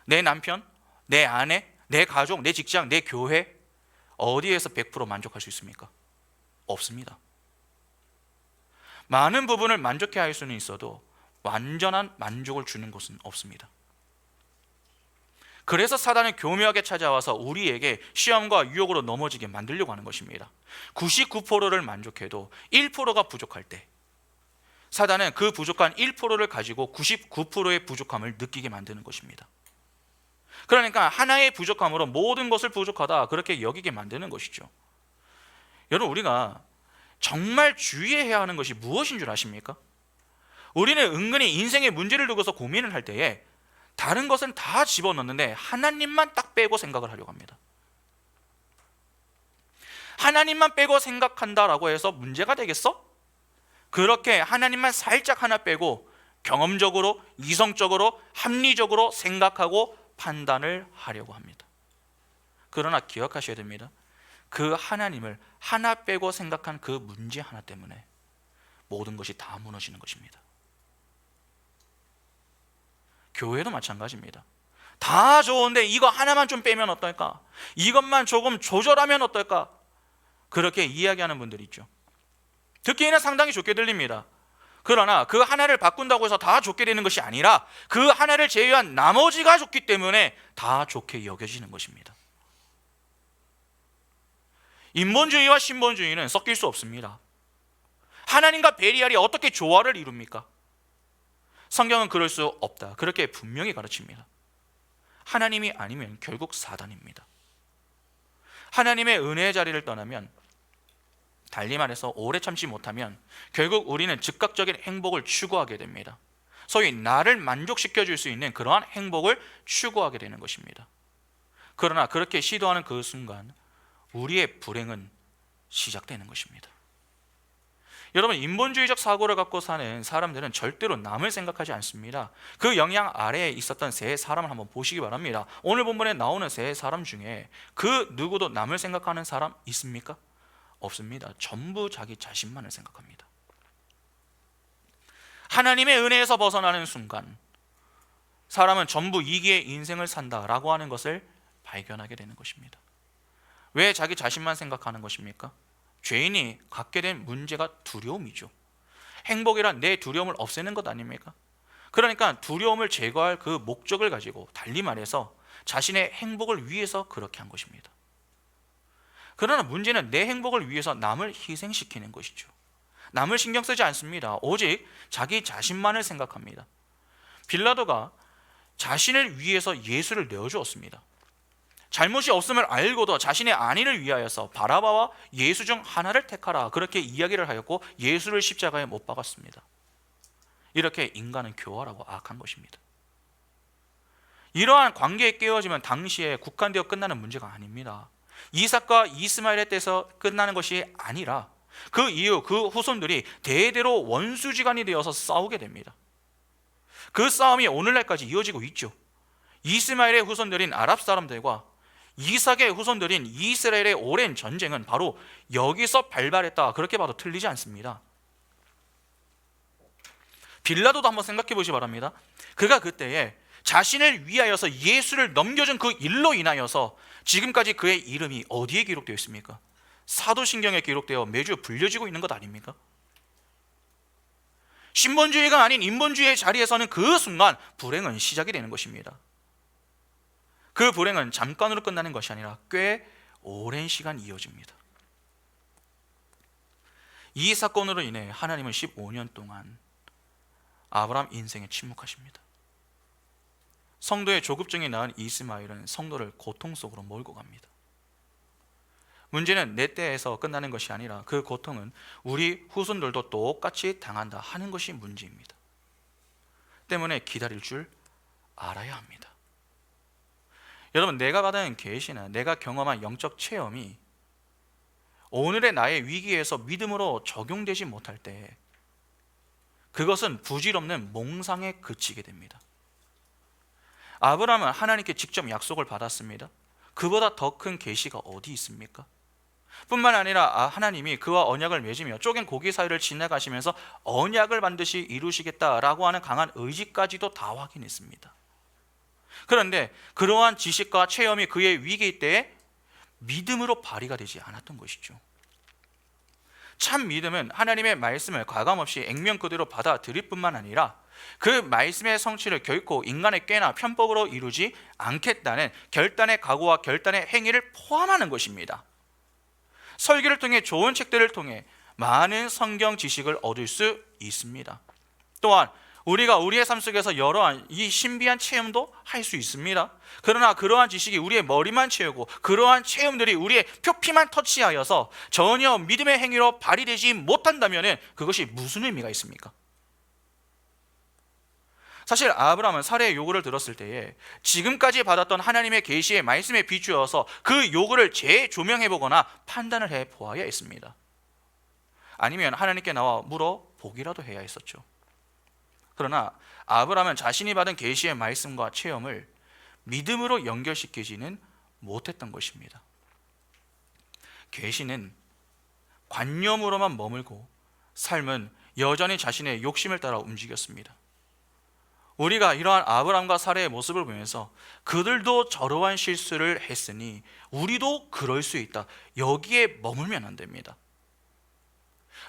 내 남편, 내 아내, 내 가족, 내 직장, 내 교회, 어디에서 100% 만족할 수 있습니까? 없습니다. 많은 부분을 만족해 할 수는 있어도 완전한 만족을 주는 곳은 없습니다. 그래서 사단은 교묘하게 찾아와서 우리에게 시험과 유혹으로 넘어지게 만들려고 하는 것입니다. 99%를 만족해도 1%가 부족할 때 사단은 그 부족한 1%를 가지고 99%의 부족함을 느끼게 만드는 것입니다. 그러니까 하나의 부족함으로 모든 것을 부족하다, 그렇게 여기게 만드는 것이죠. 여러분, 우리가 정말 주의해야 하는 것이 무엇인 줄 아십니까? 우리는 은근히 인생의 문제를 두고서 고민을 할 때에 다른 것은 다 집어넣는데 하나님만 딱 빼고 생각을 하려고 합니다. 하나님만 빼고 생각한다라고 해서 문제가 되겠어? 그렇게 하나님만 살짝 하나 빼고 경험적으로, 이성적으로, 합리적으로 생각하고 판단을 하려고 합니다. 그러나 기억하셔야 됩니다. 그 하나님을 하나 빼고 생각한 그 문제 하나 때문에 모든 것이 다 무너지는 것입니다. 교회도 마찬가지입니다. 다 좋은데 이거 하나만 좀 빼면 어떨까? 이것만 조금 조절하면 어떨까? 그렇게 이야기하는 분들이 있죠. 듣기에는 상당히 좋게 들립니다. 그러나 그 하나를 바꾼다고 해서 다 좋게 되는 것이 아니라 그 하나를 제외한 나머지가 좋기 때문에 다 좋게 여겨지는 것입니다. 인본주의와 신본주의는 섞일 수 없습니다. 하나님과 베리알이 어떻게 조화를 이룹니까? 성경은 그럴 수 없다, 그렇게 분명히 가르칩니다. 하나님이 아니면 결국 사단입니다. 하나님의 은혜의 자리를 떠나면, 달리 말해서 오래 참지 못하면 결국 우리는 즉각적인 행복을 추구하게 됩니다. 소위 나를 만족시켜 줄 수 있는 그러한 행복을 추구하게 되는 것입니다. 그러나 그렇게 시도하는 그 순간 우리의 불행은 시작되는 것입니다. 여러분, 인본주의적 사고를 갖고 사는 사람들은 절대로 남을 생각하지 않습니다. 그 영향 아래에 있었던 세 사람을 한번 보시기 바랍니다. 오늘 본문에 나오는 세 사람 중에 그 누구도 남을 생각하는 사람 있습니까? 없습니다. 전부 자기 자신만을 생각합니다. 하나님의 은혜에서 벗어나는 순간 사람은 전부 이기의 인생을 산다라고 하는 것을 발견하게 되는 것입니다. 왜 자기 자신만 생각하는 것입니까? 죄인이 갖게 된 문제가 두려움이죠. 행복이란 내 두려움을 없애는 것 아닙니까? 그러니까 두려움을 제거할 그 목적을 가지고, 달리 말해서 자신의 행복을 위해서 그렇게 한 것입니다. 그러나 문제는 내 행복을 위해서 남을 희생시키는 것이죠. 남을 신경 쓰지 않습니다. 오직 자기 자신만을 생각합니다. 빌라도가 자신을 위해서 예수를 내어주었습니다. 잘못이 없음을 알고도 자신의 안위를 위하여서 바라바와 예수 중 하나를 택하라, 그렇게 이야기를 하였고 예수를 십자가에 못 박았습니다. 이렇게 인간은 교활하고 악한 것입니다. 이러한 관계에 깨어지면 당시에 국한되어 끝나는 문제가 아닙니다. 이삭과 이스마엘의 때에서 끝나는 것이 아니라 그 이후 그 후손들이 대대로 원수지간이 되어서 싸우게 됩니다. 그 싸움이 오늘날까지 이어지고 있죠. 이스마엘의 후손들인 아랍 사람들과 이삭의 후손들인 이스라엘의 오랜 전쟁은 바로 여기서 발발했다, 그렇게 봐도 틀리지 않습니다. 빌라도도 한번 생각해 보시기 바랍니다. 그가 그때에 자신을 위하여서 예수를 넘겨준 그 일로 인하여서 지금까지 그의 이름이 어디에 기록되어 있습니까? 사도신경에 기록되어 매주 불려지고 있는 것 아닙니까? 신본주의가 아닌 인본주의의 자리에서는 그 순간 불행은 시작이 되는 것입니다. 그 불행은 잠깐으로 끝나는 것이 아니라 꽤 오랜 시간 이어집니다. 이 사건으로 인해 하나님은 15년 동안 아브라함 인생에 침묵하십니다. 성도의 조급증이 낳은 이스마엘은 성도를 고통 속으로 몰고 갑니다. 문제는 내 때에서 끝나는 것이 아니라 그 고통은 우리 후손들도 똑같이 당한다 하는 것이 문제입니다. 때문에 기다릴 줄 알아야 합니다. 여러분, 내가 받은 계시나 내가 경험한 영적 체험이 오늘의 나의 위기에서 믿음으로 적용되지 못할 때 그것은 부질없는 몽상에 그치게 됩니다. 아브라함은 하나님께 직접 약속을 받았습니다. 그보다 더 큰 계시가 어디 있습니까? 뿐만 아니라 하나님이 그와 언약을 맺으며 쪼갠 고기 사이를 지나가시면서 언약을 반드시 이루시겠다라고 하는 강한 의지까지도 다 확인했습니다. 그런데 그러한 지식과 체험이 그의 위기 때에 믿음으로 발휘가 되지 않았던 것이죠. 참 믿음은 하나님의 말씀을 과감없이 액면 그대로 받아들일 뿐만 아니라 그 말씀의 성취를 결코 인간의 꾀나 편법으로 이루지 않겠다는 결단의 각오와 결단의 행위를 포함하는 것입니다. 설교를 통해, 좋은 책들을 통해 많은 성경 지식을 얻을 수 있습니다. 또한 우리가 우리의 삶 속에서 여러한 이 신비한 체험도 할 수 있습니다. 그러나 그러한 지식이 우리의 머리만 채우고 그러한 체험들이 우리의 표피만 터치하여서 전혀 믿음의 행위로 발휘되지 못한다면 그것이 무슨 의미가 있습니까? 사실 아브라함은 살해의 요구를 들었을 때에 지금까지 받았던 하나님의 계시의 말씀에 비추어서 그 요구를 재조명해보거나 판단을 해보아야 했습니다. 아니면 하나님께 나와 물어보기라도 해야 했었죠. 그러나 아브라함은 자신이 받은 계시의 말씀과 체험을 믿음으로 연결시키지는 못했던 것입니다. 계시는 관념으로만 머물고 삶은 여전히 자신의 욕심을 따라 움직였습니다. 우리가 이러한 아브라함과 사라의 모습을 보면서 그들도 저러한 실수를 했으니 우리도 그럴 수 있다, 여기에 머물면 안 됩니다.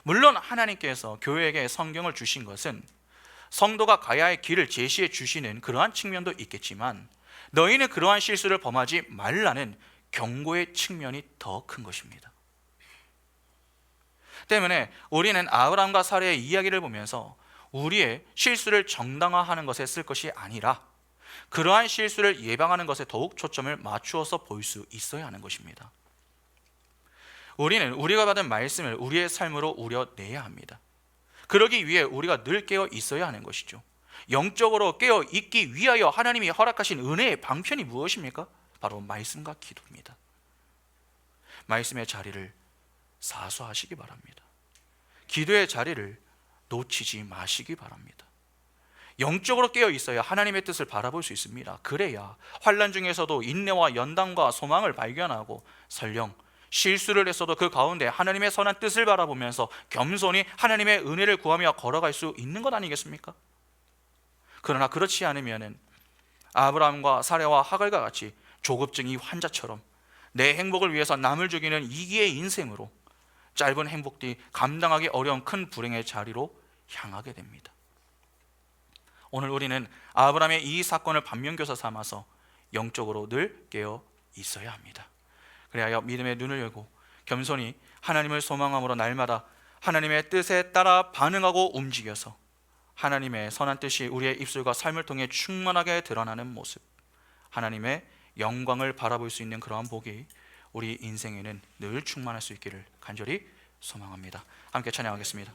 물론 하나님께서 교회에게 성경을 주신 것은 성도가 가야 할 길을 제시해 주시는 그러한 측면도 있겠지만, 너희는 그러한 실수를 범하지 말라는 경고의 측면이 더 큰 것입니다. 때문에 우리는 아브라함과 사라의 이야기를 보면서 우리의 실수를 정당화하는 것에 쓸 것이 아니라 그러한 실수를 예방하는 것에 더욱 초점을 맞추어서 볼 수 있어야 하는 것입니다. 우리는 우리가 받은 말씀을 우리의 삶으로 우려내야 합니다. 그러기 위해 우리가 늘 깨어 있어야 하는 것이죠. 영적으로 깨어 있기 위하여 하나님이 허락하신 은혜의 방편이 무엇입니까? 바로 말씀과 기도입니다. 말씀의 자리를 사수하시기 바랍니다. 기도의 자리를 놓치지 마시기 바랍니다. 영적으로 깨어 있어야 하나님의 뜻을 바라볼 수 있습니다. 그래야 환난 중에서도 인내와 연단과 소망을 발견하고 설령 실수를 했어도 그 가운데 하나님의 선한 뜻을 바라보면서 겸손히 하나님의 은혜를 구하며 걸어갈 수 있는 것 아니겠습니까? 그러나 그렇지 않으면 아브라함과 사라와 하갈과 같이 조급증이 환자처럼 내 행복을 위해서 남을 죽이는 이기의 인생으로 짧은 행복들이 감당하기 어려운 큰 불행의 자리로 향하게 됩니다. 오늘 우리는 아브라함의 이 사건을 반면교사 삼아서 영적으로 늘 깨어 있어야 합니다. 그래야 믿음의 눈을 열고 겸손히 하나님을 소망함으로 날마다 하나님의 뜻에 따라 반응하고 움직여서 하나님의 선한 뜻이 우리의 입술과 삶을 통해 충만하게 드러나는 모습, 하나님의 영광을 바라볼 수 있는 그러한 복이 우리 인생에는 늘 충만할 수 있기를 간절히 소망합니다. 함께 찬양하겠습니다.